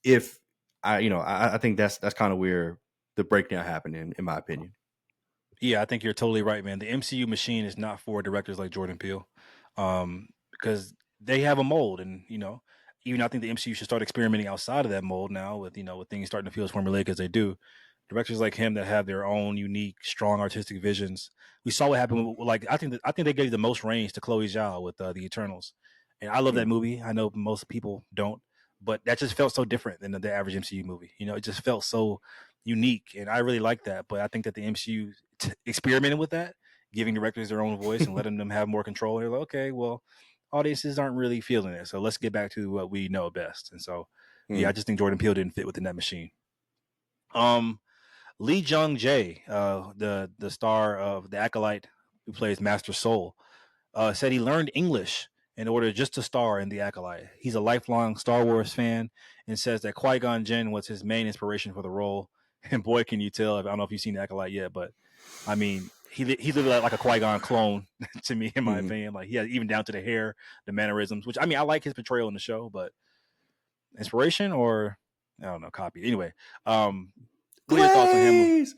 if I think that's kind of where the breakdown happened in my opinion. Yeah, I think you're totally right, man. The MCU machine is not for directors like Jordan Peele, because they have a mold, and even I think the MCU should start experimenting outside of that mold now, with with things starting to feel as formulaic as they do. Directors like him that have their own unique, strong artistic visions. We saw what happened with, like, I think they gave the most range to Chloe Zhao with the Eternals, and I love that Hmm. movie. I know most people don't, but that just felt so different than the average MCU movie. It just felt so unique, and I really like that. But I think that the MCU experimented with that, giving directors their own voice and letting them have more control. And they're like, okay, well, audiences aren't really feeling it, so let's get back to what we know best. And so, yeah, I Hmm. just think Jordan Peele didn't fit within that machine. Um, Lee Jung Jae, the star of The Acolyte, who plays Master Soul, said he learned English in order just to star in The Acolyte. He's a lifelong Star Wars fan and says that Qui Gon Jinn was his main inspiration for the role. And boy, can you tell! I don't know if you've seen The Acolyte yet, but I mean, he's literally like a Qui Gon clone to me, in my Hmm. opinion. Like, even down to the hair, the mannerisms. Which, I mean, I like his portrayal in the show, but inspiration, or I don't know, copy. Anyway, what are your thoughts on him? Glaze.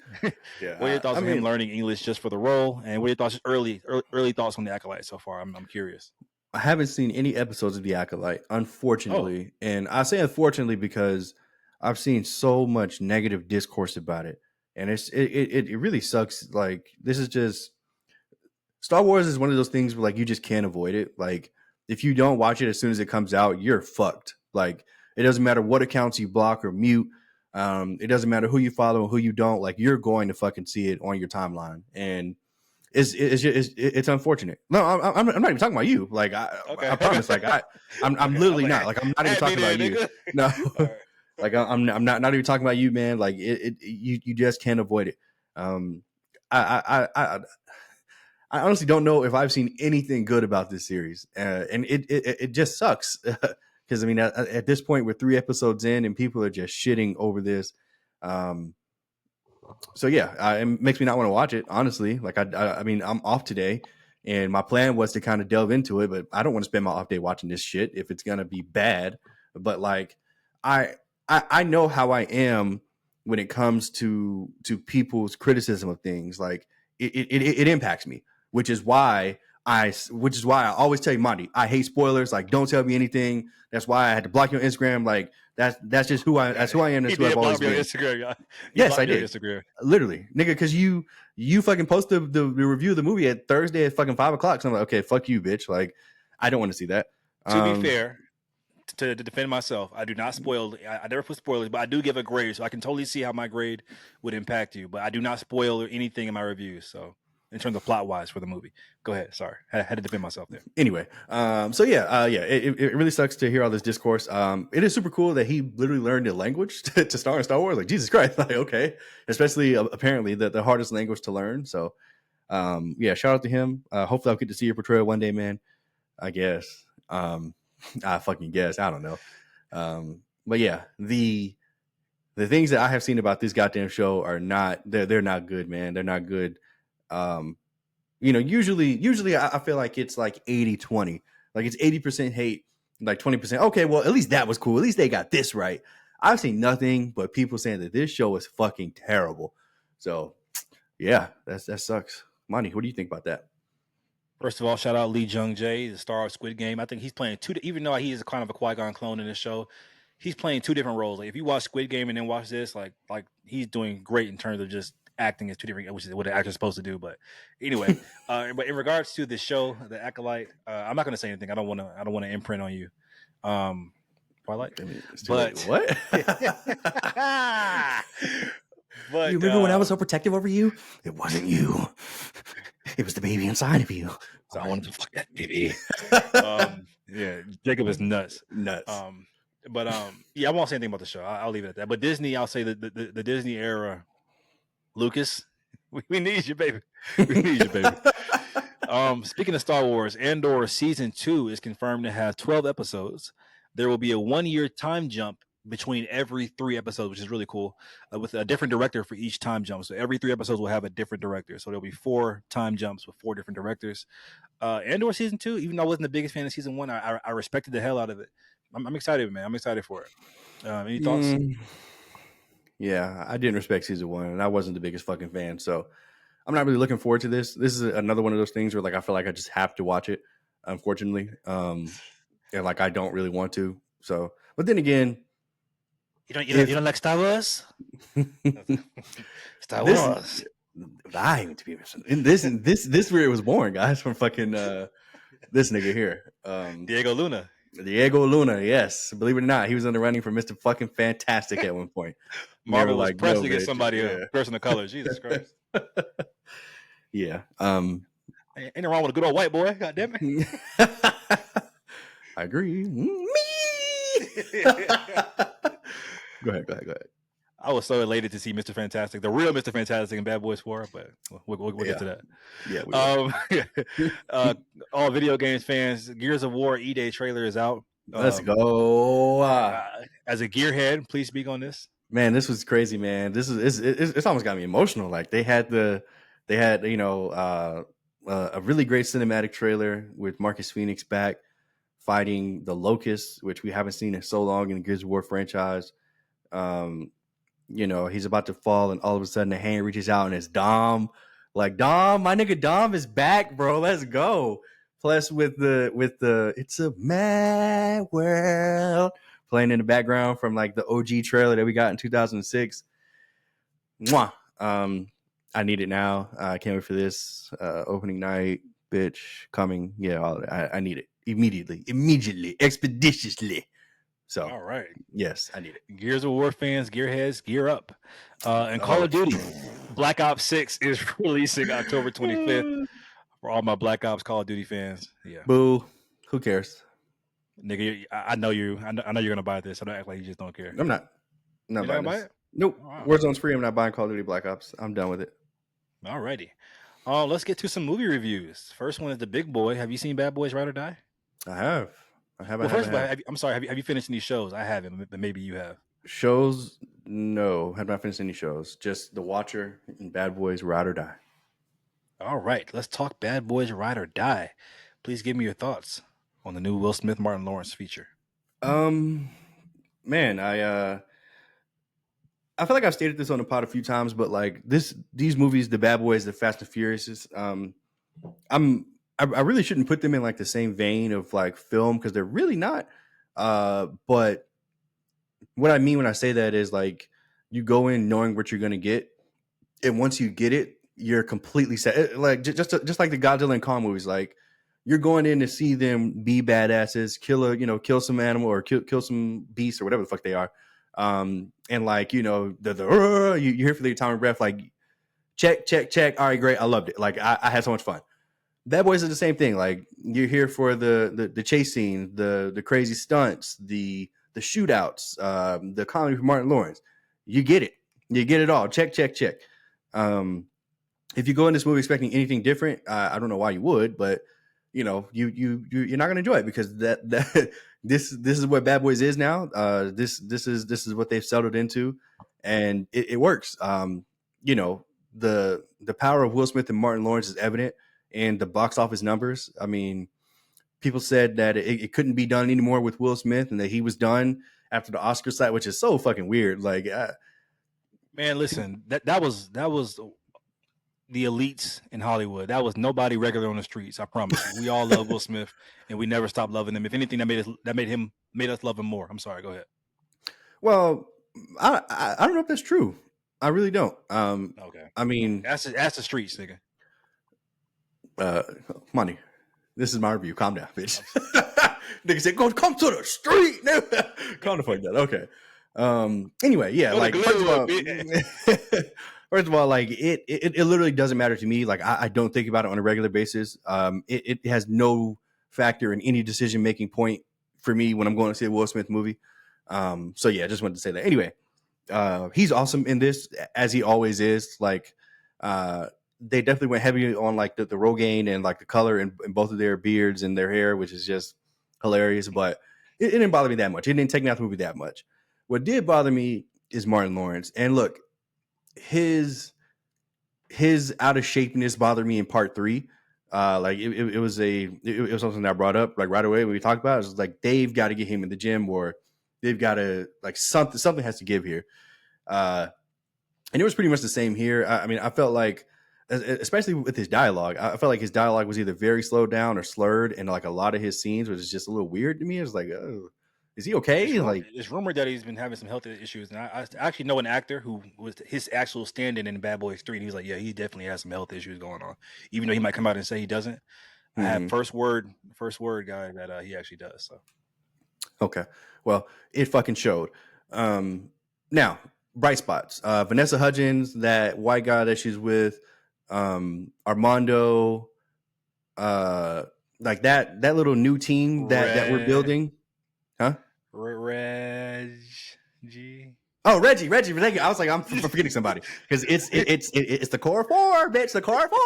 What are your Yeah, thoughts I on him mean, learning English just for the role? And what are your thoughts, early thoughts on The Acolyte so far? I'm curious. I haven't seen any episodes of The Acolyte, Oh, unfortunately. And I say unfortunately because I've seen so much negative discourse about it. And it really sucks. Like, this is just Star Wars is one of those things where like you just can't avoid it. Like, if you don't watch it as soon as it comes out, you're fucked. Like, it doesn't matter what accounts you block or mute. It doesn't matter who you follow and who you don't. Like, you're going to fucking see it on your timeline. And it's unfortunate. No, I'm not even talking about you. Like, I okay. promise. Like, I'm Okay. I'm literally like, not. Like, I'm not even add me talking there, about you. nigga. No, All right. like I'm not even talking about you, man. Like, you just can't avoid it. Um, I honestly don't know if I've seen anything good about this series, and it just sucks because I mean at this point we're 3 episodes in and people are just shitting over this. Um, so yeah, it makes me not want to watch it. Honestly, like I mean, I'm off today, and my plan was to kind of delve into it, but I don't want to spend my off day watching this shit if it's gonna be bad. But like, I I know how I am when it comes to people's criticism of things. Like it impacts me, which is why I always tell you, Monty, I hate spoilers. Like, don't tell me anything. That's why I had to block you on Instagram. Like that's just who I Yeah, that's who I am. he That's who I've did block always me on been. Instagram. Yeah. He Yes, I blocked me on did. Instagram. Literally, nigga, because you fucking posted the review of the movie at Thursday at fucking 5 o'clock. So I'm like, okay, fuck you, bitch. Like, I don't want to see that. To be Um, fair, to defend myself, I do not spoil. I never put spoilers, but I do give a grade, so I can totally see how my grade would impact you. But I do not spoil anything in my reviews, so in terms of plot wise for the movie. Go ahead. Sorry, I had to defend myself there. Anyway, it really sucks to hear all this discourse. It is super cool that he literally learned a language to star in Star Wars. Like, Jesus Christ, like, okay, especially apparently the hardest language to learn. So, shout out to him. Hopefully, I'll get to see your portrayal one day, man. I guess. I fucking guess. I don't know. But yeah, the things that I have seen about this goddamn show are not they're not good, man. They're not good. Usually I feel like it's like 80-20. Like it's 80% hate, like 20%. Okay, well, at least that was cool. At least they got this right. I've seen nothing but people saying that this show is fucking terrible. So yeah, that sucks. Money, what do you think about that? First of all, shout out Lee Jung Jae, the star of Squid Game. I think he's playing even though he is kind of a Qui-Gon clone in this show, he's playing two different roles. Like if you watch Squid Game and then watch this, like he's doing great in terms of just acting as two different, which is what an actor's supposed to do. But anyway, but in regards to the show, The Acolyte, I'm not going to say anything. I don't want to imprint on you, Twilight. But what? But you remember when I was so protective over you? It wasn't you. It was the baby inside of you. So I wanted to fuck that baby. Yeah, Jacob is nuts. But I won't say anything about the show. I'll leave it at that. But Disney, I'll say the Disney era, Lucas, we need you, baby. We need you, baby. Speaking of Star Wars, Andor Season 2 is confirmed to have 12 episodes. There will be a 1-year time jump between every 3 episodes, which is really cool, with a different director for each time jump. So every 3 episodes will have a different director. So there'll be 4 time jumps with 4 different directors. Andor Season 2, even though I wasn't the biggest fan of Season 1, I respected the hell out of it. I'm excited, man. I'm excited for it. Any thoughts? Yeah, I didn't respect Season 1, and I wasn't the biggest fucking fan. So I'm not really looking forward to this. This is another one of those things where like I feel like I just have to watch it, unfortunately. And like I don't really want to. So, but then again, you don't like Star Wars? Star Wars. I even to be in this where it was born, guys, from fucking this nigga here, Diego Luna. Diego Luna, yes, believe it or not, he was in the running for Mr. Fucking Fantastic at one point. Marvel was pressed to get somebody a person of color. Jesus Christ. Yeah. Ain't wrong with a good old white boy. God damn it. I agree. Me. Go ahead. I was so elated to see Mr. Fantastic, the real Mr. Fantastic in Bad Boys 4, but we'll get to that. Yeah. All video games fans, Gears of War E-Day trailer is out. Let's go. As a gearhead, please speak on this. Man, this was crazy, man. It's almost got me emotional. Like they had a really great cinematic trailer with Marcus Phoenix back fighting the Locusts, which we haven't seen in so long in the Gears of War franchise. He's about to fall, and all of a sudden the hand reaches out, and it's Dom. Like, Dom, my nigga Dom is back, bro. Let's go. Plus with the It's a Mad World playing in the background from like the OG trailer that we got in 2006. Mwah. I need it now. I can't wait for this opening night, bitch, coming. Yeah, I need it immediately, expeditiously. So, all right. Yes, I need it. Gears of War fans, gearheads, gear up. And Call of Duty, Black Ops 6 is releasing October 25th for all my Black Ops Call of Duty fans. Yeah. Boo. Who cares? Nigga, I know you. I know you're gonna buy this. I don't act like you just don't care. I'm not. Not buying this. Nope. Oh, wow. Warzone's free. I'm not buying Call of Duty Black Ops. I'm done with it. Alrighty. Let's get to some movie reviews. First one is The Big Boy. Have you seen Bad Boys Ride or Die? I have. Well, first of all, I'm sorry. Have you finished any shows? I haven't, but maybe you have. Shows? No, have not finished any shows. Just The Watcher and Bad Boys Ride or Die. All right, let's talk Bad Boys Ride or Die. Please give me your thoughts on the new Will Smith Martin Lawrence feature. Man, I feel like I've stated this on the pod a few times, but like these movies, the Bad Boys, the Fast and Furious, I really shouldn't put them in like the same vein of like film because they're really not. But what I mean when I say that is like you go in knowing what you're going to get, and once you get it, you're completely set. Like just like the Godzilla and Kong movies, like you're going in to see them be badasses, kill some animal or kill some beast or whatever the fuck they are. And like, you're here for the atomic breath. Like check, check, check. All right, great. I loved it. Like I had so much fun. Bad Boys is the same thing. Like you're here for the chase scene, the crazy stunts, the shootouts, the comedy from Martin Lawrence. You get it. You get it all. Check, check, check. Um, if you go in this movie expecting anything different, I don't know why you would, but you're not gonna enjoy it because that this is what Bad Boys is now. This is what they've settled into, and it works. The power of Will Smith and Martin Lawrence is evident in the box office numbers. I mean, people said that it couldn't be done anymore with Will Smith, and that he was done after the Oscar site, which is so fucking weird. Like, Man, listen, that was the elites in Hollywood. That was nobody regular on the streets. I promise you. We all love Will Smith, and we never stopped loving him. If anything, that made us love him more. I'm sorry. Go ahead. well, I don't know if that's true. I really don't. Okay. I mean, Ask the streets, nigga. uh, money. This is my review. Calm down, bitch. Nigga said, "Go, come to the street." Calm the fuck down. Okay. Anyway, yeah. Go to Like Glenwood, bitch. first of all, like it literally doesn't matter to me. Like I don't think about it on a regular basis. It has no factor in any decision making point for me when I'm going to see a Will Smith movie. So yeah, I just wanted to say that. Anyway, he's awesome in this as he always is. Like, they definitely went heavy on like the Rogaine and like the color in both of their beards and their hair, which is just hilarious. But it didn't bother me that much. It didn't take me out the movie that much. What did bother me is Martin Lawrence. And look, his out of shapeness bothered me in part three. Like it was something that I brought up like right away when we talked about it. It was like they've got to get him in the gym, or they've got to like something has to give here. And it was pretty much the same here. I mean, I felt like, especially with his dialogue, I felt like his dialogue was either very slowed down or slurred, and like a lot of his scenes was just a little weird to me. It was like, oh, is he okay? Like, It's rumored that he's been having some health issues, and I actually know an actor who was his actual stand-in in Bad Boys 3, and he was like, "Yeah, he definitely has some health issues going on, even though he might come out and say he doesn't." I have hmm. first word guy that he actually does. So Okay. Well, it fucking showed. Now, bright spots. Vanessa Hudgens, that white guy that she's with, Armando, like that little new team that we're building. Huh? Reg G. Oh, Reggie. Thank you. I was like, I'm forgetting somebody because it's the core four, bitch. The core four.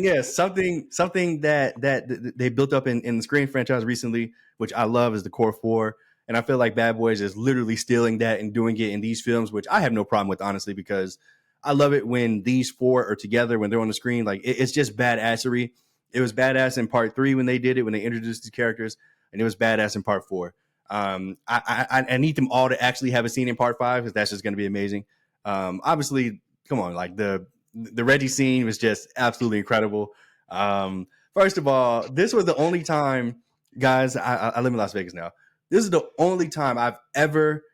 Yeah, something that they built up in the Scream franchise recently, which I love, is the core four. And I feel like Bad Boys is literally stealing that and doing it in these films, which I have no problem with, honestly, because I love it when these four are together, when they're on the screen. Like, it's just badassery. It was badass in part three when they did it, when they introduced these characters, and it was badass in part four. I need them all to actually have a scene in part five, because that's just going to be amazing. Obviously, come on, like the Reggie scene was just absolutely incredible. First of all, this was the only time, guys. I live in Las Vegas now. This is the only time I've ever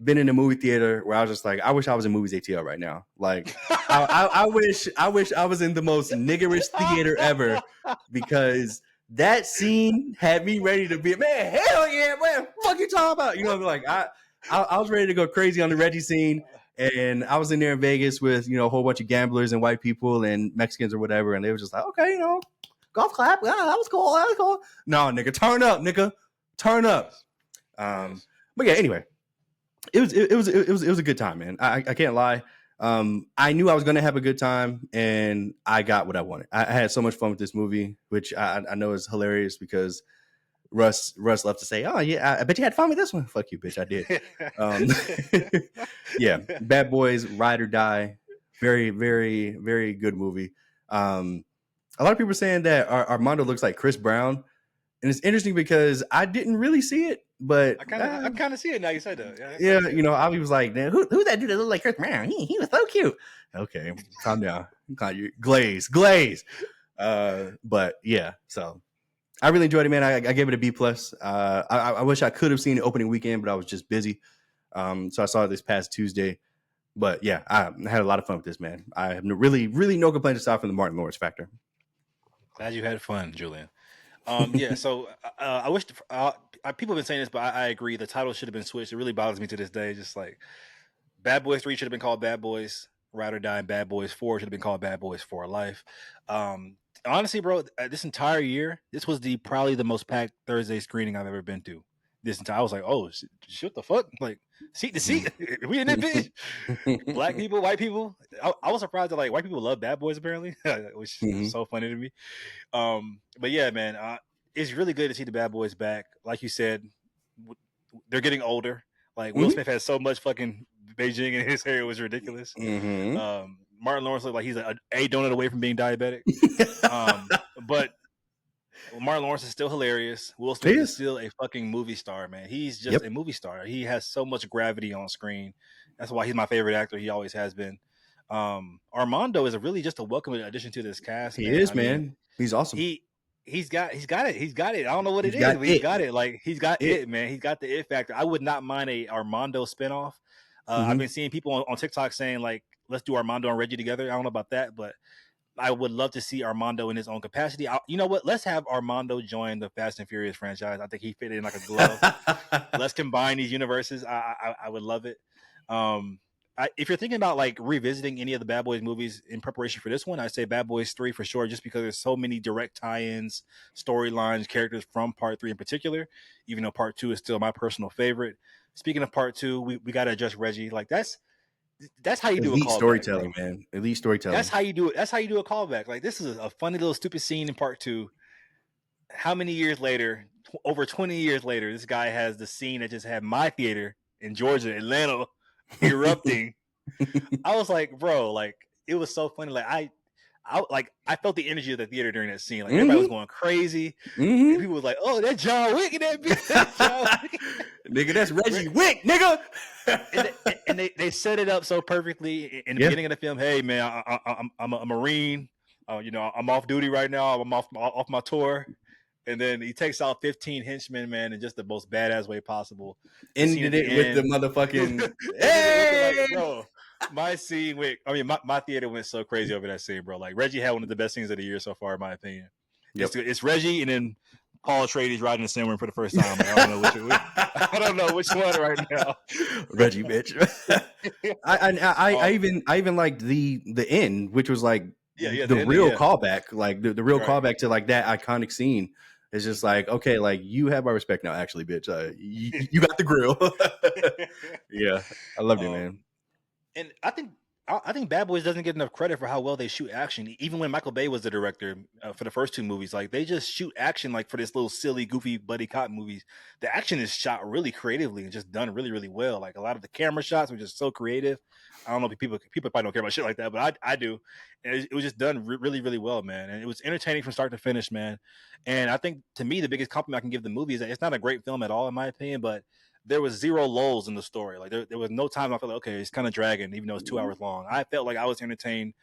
been in a movie theater where I was just like, I wish I was in Movies ATL right now. Like, I wish I was in the most niggerish theater ever, because that scene had me ready to be, man, hell yeah, man, what the fuck you talking about? You know, like I was ready to go crazy on the Reggie scene, and I was in there in Vegas with a whole bunch of gamblers and white people and Mexicans or whatever, and they were just like, okay, golf clap, yeah, that was cool, No, nigga, turn up. But yeah, anyway, it was a good time, man. I can't lie. I knew I was going to have a good time, and I got what I wanted. I had so much fun with this movie, which I know is hilarious because Russ loved to say, "Oh yeah, I bet you had fun with this one." Fuck you, bitch. I did. Yeah, Bad Boys, Ride or Die, very, very, very good movie. A lot of people are saying that Armando looks like Chris Brown, and it's interesting because I didn't really see it, but I kind of see it now you said that. yeah, I was like, who that dude that looked like Chris Brown? He was so cute. Okay, calm down. Glaze. But yeah, so I really enjoyed it, man. I gave it a B plus. I wish I could have seen it opening weekend, but I was just busy. So I saw it this past Tuesday. But yeah, I had a lot of fun with this, man. I have really no complaints aside from the Martin Lawrence factor. Glad you had fun, Julian. Yeah, so I wish people have been saying this, but I agree. The title should have been switched. It really bothers me to this day. Just like Bad Boys 3 should have been called Bad Boys. Ride or Die and Bad Boys 4 should have been called Bad Boys for Life. Honestly, bro, this entire year, this was probably the most packed Thursday screening I've ever been to. This entire, I was like, oh, shit, the fuck, like seat to seat, we in that bitch. Black people, white people. I was surprised that like white people love Bad Boys apparently, which is so funny to me. But yeah, man, it's really good to see the Bad Boys back. Like you said, they're getting older. Like Will Smith has so much fucking Beijing in his hair, it was ridiculous. Martin Lawrence looked like he's a donut away from being diabetic. But Martin Lawrence is still hilarious. Will Smith is still a fucking movie star, man. He's just a movie star. He has so much gravity on screen. That's why he's my favorite actor. He always has been. Armando is really just a welcome addition to this cast, He man. is, man. He's awesome. He's got it. He's got it. I don't know what it is, but he's got it. Like he's got it, man. He's got the it factor. I would not mind a Armando spinoff. I've been seeing people on TikTok saying like, let's do Armando and Reggie together. I don't know about that, but I would love to see Armando in his own capacity. You know what? Let's have Armando join the Fast and Furious franchise. I think he fit in like a glove. Let's combine these universes. I would love it. If you're thinking about like revisiting any of the Bad Boys movies in preparation for this one, I'd say Bad Boys 3 for sure, just because there's so many direct tie-ins, storylines, characters from Part 3 in particular, even though Part 2 is still my personal favorite. Speaking of Part 2, we got to adjust Reggie. Like that's how you do a elite callback, storytelling, bro. man. Elite storytelling. That's how you do it. That's how you do a callback. Like this is a funny little stupid scene in Part 2. How many years later, over 20 years later, this guy has the scene that just had my theater in Georgia, Atlanta, erupting. I was like, bro, like it was so funny. Like I felt the energy of the theater during that scene. Like everybody was going crazy. And people was like, "Oh, that John Wick in that bitch." That's John Wick. Nigga, that's Reggie Wick, nigga. and they set it up so perfectly in the beginning of the film. Hey, man, I'm a Marine. You know, I'm off duty right now. I'm off my tour. And then he takes out 15 henchmen, man, in just the most badass way possible. Ended it with the motherfucking hey, like, bro. My scene with, I mean, my theater went so crazy over that scene, bro. Like Reggie had one of the best scenes of the year so far, in my opinion. Yep. It's Reggie, and then Paul Atreides riding the Cimarron for the first time. Like, I don't know which one right now. Reggie, bitch. I even liked the end, which was like the real callback, like the real callback to like that iconic scene. It's just like, okay, like you have my respect now, actually, bitch. You got the grill. Yeah, I loved it, man. And I think Bad Boys doesn't get enough credit for how well they shoot action. Even when Michael Bay was the director for the first two movies, like they just shoot action like for this little silly, goofy buddy cop movies. The action is shot really creatively and just done really, really well. Like a lot of the camera shots were just so creative. I don't know if people probably don't care about shit like that, but I do. And it was just done really, really well, man. And it was entertaining from start to finish, man. And I think to me, the biggest compliment I can give the movie is that it's not a great film at all, in my opinion, but there was zero lulls in the story. Like there was no time I felt like, okay, it's kind of dragging, even though it's 2 hours long. I felt like I was entertained,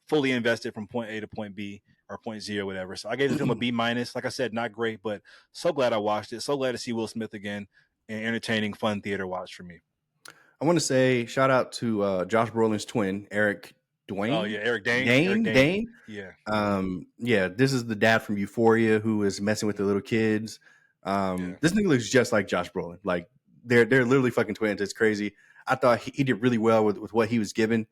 fully invested from point A to point B or point Z or whatever. So I gave the film a B minus. Like I said, not great, but so glad I watched it. So glad to see Will Smith again, and entertaining, fun theater watch for me. I want to say shout out to Josh Brolin's twin, Eric Dwayne. Oh yeah, Eric Dane. Dane. Yeah. Yeah, this is the dad from Euphoria who is messing with the little kids. This nigga looks just like Josh Brolin. Like they're literally fucking twins. It's crazy. I thought he did really well with what he was given.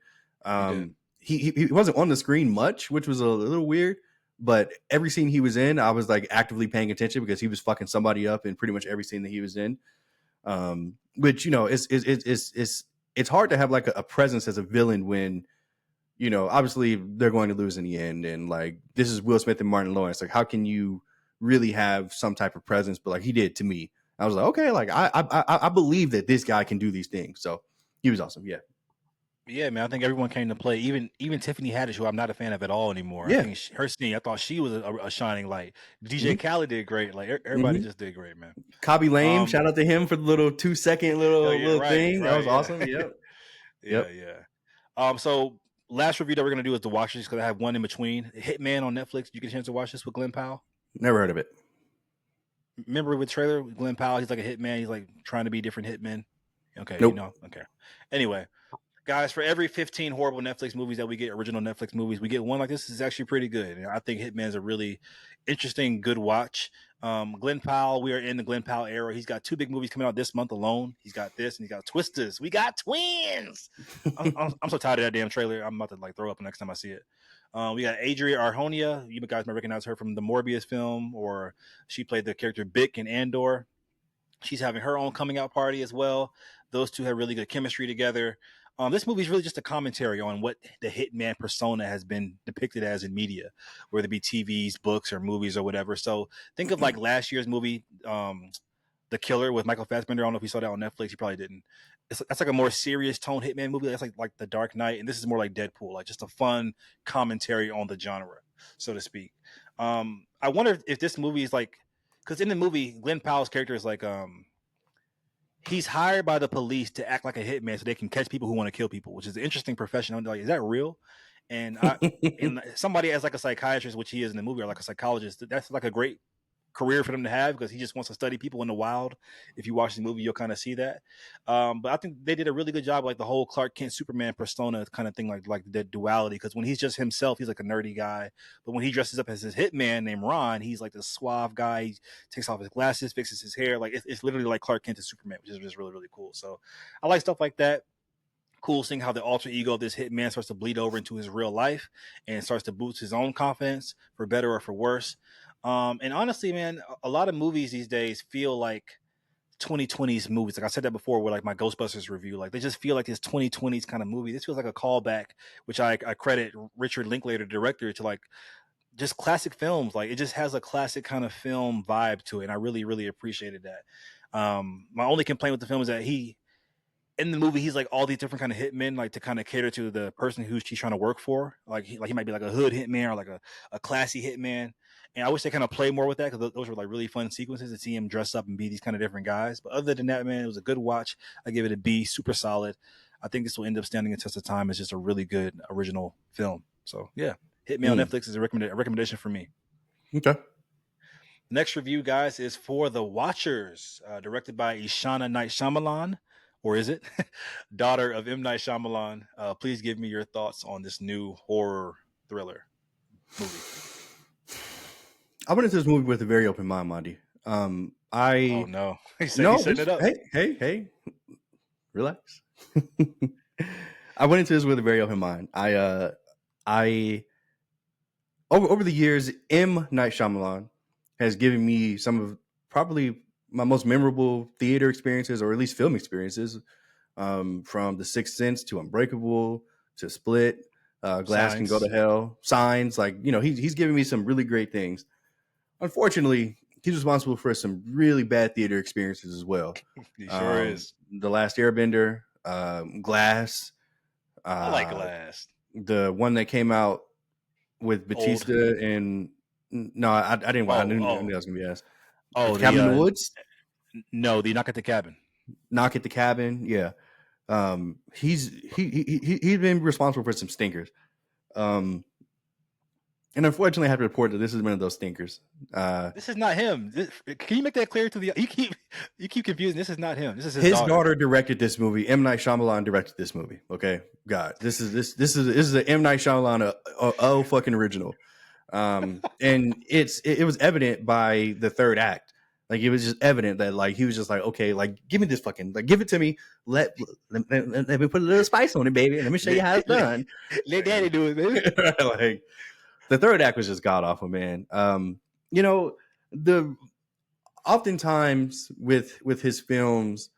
He wasn't on the screen much, which was a little weird. But every scene he was in, I was like actively paying attention because he was fucking somebody up in pretty much every scene that he was in. Which, you know, it's hard to have like a presence as a villain when, you know, obviously they're going to lose in the end, and like this is Will Smith and Martin Lawrence. Like, how can you really have some type of presence? But like he did to me, I was like, okay, like I believe that this guy can do these things. So he was awesome. Yeah. Yeah, man. I think everyone came to play. Even Tiffany Haddish, who I'm not a fan of at all anymore. Yeah. I think her scene, I thought she was a shining light. DJ Khaled did great. Like everybody just did great, man. Kobby Lame, shout out to him for the little 2-second little thing. That was awesome. Yeah. So last review that we're gonna do is The Watchers, because I have one in between. Hitman on Netflix. Did you get a chance to watch this with Glenn Powell? Never heard of it. Remember with trailer with Glenn Powell? He's like a hitman. He's like trying to be different hitmen. Okay. Nope. You know. Okay. Anyway. Guys, for every 15 horrible Netflix movies that we get, original Netflix movies, we get one like this. Is actually pretty good. And I think Hitman's a really interesting, good watch. Glenn Powell, we are in the Glenn Powell era. He's got 2 big movies coming out this month alone. He's got this and he's got Twisters. We got twins. I'm so tired of that damn trailer. I'm about to like throw up next time I see it. We got Adria Arjonia. You guys might recognize her from the Morbius film, or she played the character Bick in Andor. She's having her own coming out party as well. Those two have really good chemistry together. This movie is really just a commentary on what the hitman persona has been depicted as in media, whether it be TVs, books, or movies or whatever. So think of like last year's movie, The Killer with Michael Fassbender. I don't know if you saw that on Netflix. You probably didn't. That's like a more serious tone hitman movie. That's like The Dark Knight, and this is more like Deadpool, like just a fun commentary on the genre, so to speak. I wonder if this movie is like, because in the movie, Glenn Powell's character is like, he's hired by the police to act like a hitman so they can catch people who want to kill people, which is an interesting profession. I'm like, is that real? And somebody as like a psychiatrist, which he is in the movie, or like a psychologist, that's like a great career for them to have because he just wants to study people in the wild. If you watch the movie, you'll kind of see that. But I think they did a really good job, like the whole Clark Kent Superman persona kind of thing, like the duality. Because when he's just himself, he's like a nerdy guy. But when he dresses up as his hitman named Ron, he's like this suave guy. He takes off his glasses, fixes his hair. Like it's literally like Clark Kent to Superman, which is just really, really cool. So I like stuff like that. Cool seeing how the alter ego of this hitman starts to bleed over into his real life and starts to boost his own confidence for better or for worse. And honestly, man, a lot of movies these days feel like 2020s movies. Like I said that before with like my Ghostbusters review. Like they just feel like this 2020s kind of movie. This feels like a callback, which I credit Richard Linklater, the director, to like just classic films. Like it just has a classic kind of film vibe to it. And I really, really appreciated that. My only complaint with the film is that in the movie he's like all these different kind of hitmen, like to kind of cater to the person who's he's trying to work for. Like he might be like a hood hitman or like a classy hitman. And I wish they kind of play more with that because those were like really fun sequences to see him dress up and be these kind of different guys. But other than that, man, it was a good watch. I give it a B, super solid. I think this will end up standing the test of time. It's just a really good original film. So yeah, Hit Me on Netflix is a recommendation for me. Okay. Next review, guys, is for The Watchers, directed by Ishana Night Shyamalan, or is it? Daughter of M. Night Shyamalan. Please give me your thoughts on this new horror thriller movie. I went into this movie with a very open mind, Monty. Oh no, he's setting it up. Hey, relax. I went into this with a very open mind. I over the years, M. Night Shyamalan has given me some of probably my most memorable theater experiences, or at least film experiences, from The Sixth Sense to Unbreakable to Split, Glass Can Go to Hell, Signs. Like, you know, he's giving me some really great things. Unfortunately, he's responsible for some really bad theater experiences as well. He sure is. The Last Airbender, Glass. I like Glass. The one that came out with Batista Old. and no, I didn't watch. I knew that was gonna be asked. Oh, Cabin in the Woods. No, the Knock at the Cabin. Knock at the Cabin. Yeah, he's been responsible for some stinkers. And unfortunately, I have to report that this is one of those stinkers. This is not him. Can you make that clear to the? You keep confusing. This is not him. This is his daughter directed this movie. M. Night Shyamalan directed this movie. Okay, God, this is an M. Night Shyamalan a fucking original. And it was evident by the third act. Like it was just evident that like he was just like, okay, like give me this fucking, like give it to me. Let me put a little spice on it, baby. Let me show you how it's done. Let daddy do it, baby. Like the third act was just god awful, man. You know, oftentimes with his films,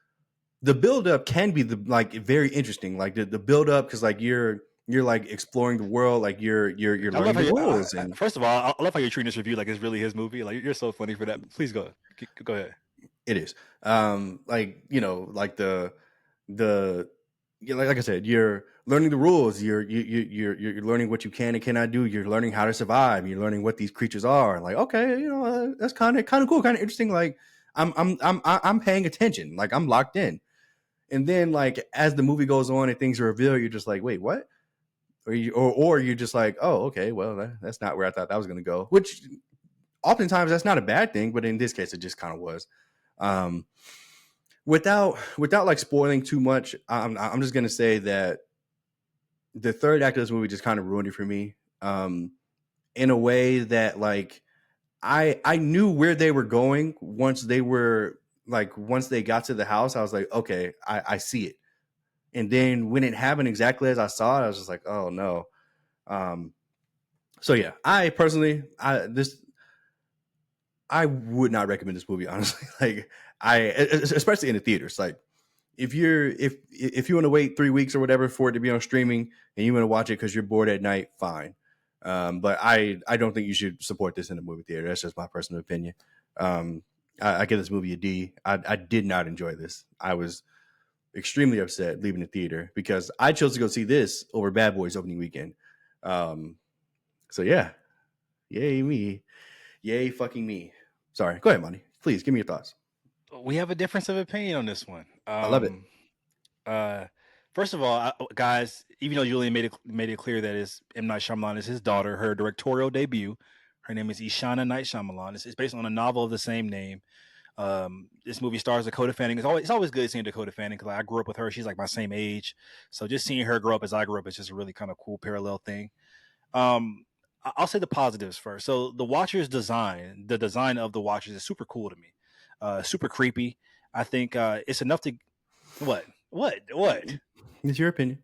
the build up can be like very interesting. Like the build up, because like you're like exploring the world, like you're learning the rules. And first of all, I love how you're treating this review like it's really his movie. Like you're so funny for that. Please go ahead. It is. Like, you know, like like I said, you're learning the rules. You're learning what you can and cannot do. You're learning how to survive. You're learning what these creatures are. Like, okay, you know, that's kind of cool, kind of interesting. Like, I'm paying attention. Like, I'm locked in. And then, like, as the movie goes on and things are revealed, you're just like, wait, what? Or you're just like, oh, okay, well, that's not where I thought that was going to go. Which, oftentimes, that's not a bad thing, but in this case, it just kind of was. Without like spoiling too much, I'm just gonna say that the third act of this movie just kind of ruined it for me. In a way that like I knew where they were going once they got to the house. I was like, okay, I see it. And then when it happened exactly as I saw it, I was just like, oh no. So yeah, I personally, I would not recommend this movie, honestly. Like especially in the theaters. Like if you want to wait 3 weeks or whatever for it to be on streaming and you want to watch it because you're bored at night, fine. But I don't think you should support this in a movie theater. That's just my personal opinion. I give this movie a D. I did not enjoy this. I was extremely upset leaving the theater because I chose to go see this over Bad Boys opening weekend. So yeah, yay me, yay fucking me. Sorry, go ahead, Monty. Please give me your thoughts. We have a difference of opinion on this one. I love it. Uh, First of all, guys, even though Julian made it clear that M. Night Shyamalan is his daughter, her directorial debut. Her name is Ishana Night Shyamalan. It's based on a novel of the same name. This movie stars Dakota Fanning. It's always good seeing Dakota Fanning because I grew up with her. She's like my same age, so just seeing her grow up as I grew up is just a really kind of cool parallel thing. I'll say the positives first. So the Watcher's design, the design of the Watchers is super cool to me. Super creepy. I think it's enough to what. It's your opinion.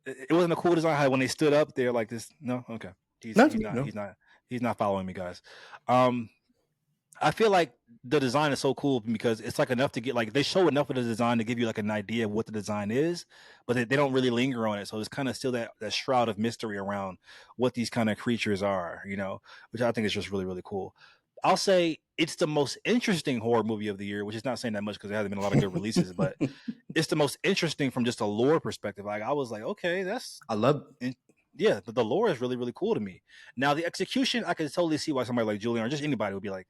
It wasn't a cool design how when they stood up there like this. No, okay. He's not following me, guys. I feel like the design is so cool because it's like enough to get like they show enough of the design to give you like an idea of what the design is, but they don't really linger on it. So it's kind of still that shroud of mystery around what these kind of creatures are, which I think is just really, really cool. I'll say it's the most interesting horror movie of the year, which is not saying that much because there hasn't been a lot of good releases, but it's the most interesting from just a lore perspective. Like I was like, okay, I love. Yeah, the lore is really, really cool to me. Now the execution, I could totally see why somebody like Julian or just anybody would be like,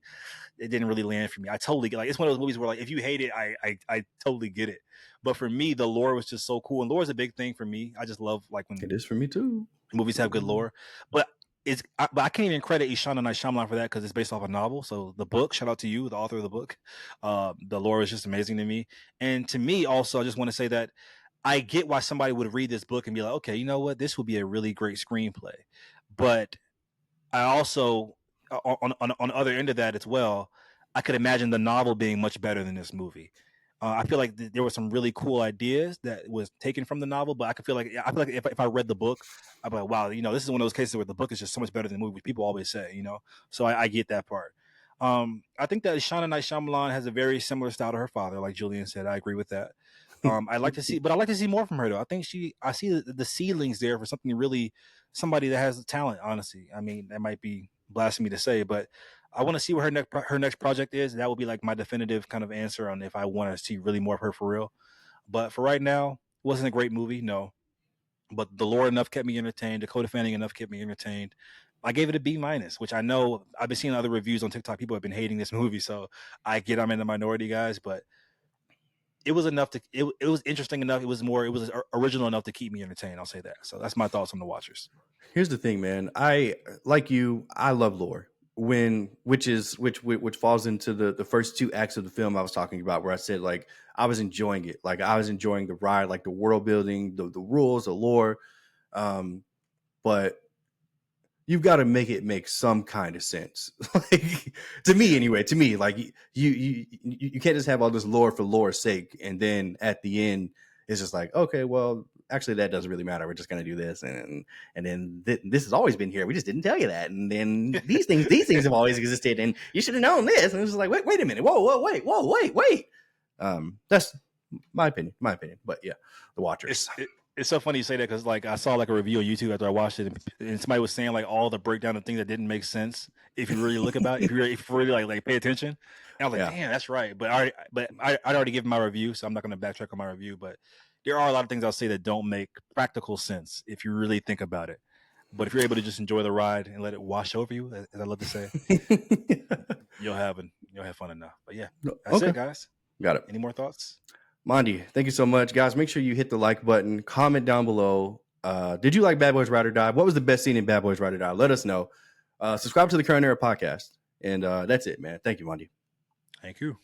it didn't really land for me. I totally get it's one of those movies where like if you hate it, I totally get it. But for me, the lore was just so cool, and lore is a big thing for me. I just love like when It is for me too. movies have good lore. But but I can't even credit Ishana Night Shyamalan for that because it's based off a novel. So the book, shout out to you, the author of the book. The lore is just amazing to me, and to me also, I just want to say that I get why somebody would read this book and be like, okay, you know what, this would be a really great screenplay. But I also, on the other end of that as well, I could imagine the novel being much better than this movie. I feel like there were some really cool ideas that was taken from the novel, but I feel like if I read the book, I'd be like, wow, this is one of those cases where the book is just so much better than the movie. People always say, so I get that part. I think that Shauna Night Shyamalan has a very similar style to her father, like Julian said. I agree with that. I like to see more from her though. I see the ceilings there for somebody that has talent. Honestly, I mean that might be blasphemy to say, but I want to see what her next project is. That will be like my definitive kind of answer on if I want to see really more of her for real. But for right now, wasn't a great movie, no. But the lore enough kept me entertained. Dakota Fanning enough kept me entertained. I gave it a B minus, which I know I've been seeing other reviews on TikTok. People have been hating this movie, so I get I'm in the minority, guys. But it was enough to it was interesting enough. It was original enough to keep me entertained. I'll say that. So that's my thoughts on the Watchers. Here's the thing, man. I like you. I love lore. Which falls into the first two acts of the film I was talking about, where I said like I was enjoying it, like I was enjoying the ride, like the world building, the rules, the lore. But you've got to make some kind of sense. Like to me anyway, like you can't just have all this lore for lore's sake and then at the end it's just like, okay, well, actually that doesn't really matter. We're just going to do this. And then this has always been here. We just didn't tell you that. And then these things have always existed and you should have known this. And it's just like, wait a minute. Wait. That's my opinion. But yeah, the Watchers. It's so funny you say that because like I saw like a review on YouTube after I watched it, and somebody was saying like all the breakdown of things that didn't make sense if you really look about it, if you really like pay attention. And I was like, damn, that's right. But I'd already given my review, so I'm not going to backtrack on my review. But there are a lot of things I'll say that don't make practical sense if you really think about it. But if you're able to just enjoy the ride and let it wash over you, as I love to say, you'll have fun enough. But yeah, that's it, guys. Got it. Any more thoughts? Mondi, thank you so much, guys. Make sure you hit the like button, comment down below. Did you like Bad Boys Ride or Die? What was the best scene in Bad Boys Ride or Die? Let us know. Subscribe to the Current Era podcast. And that's it, man. Thank you, Mondi. Thank you.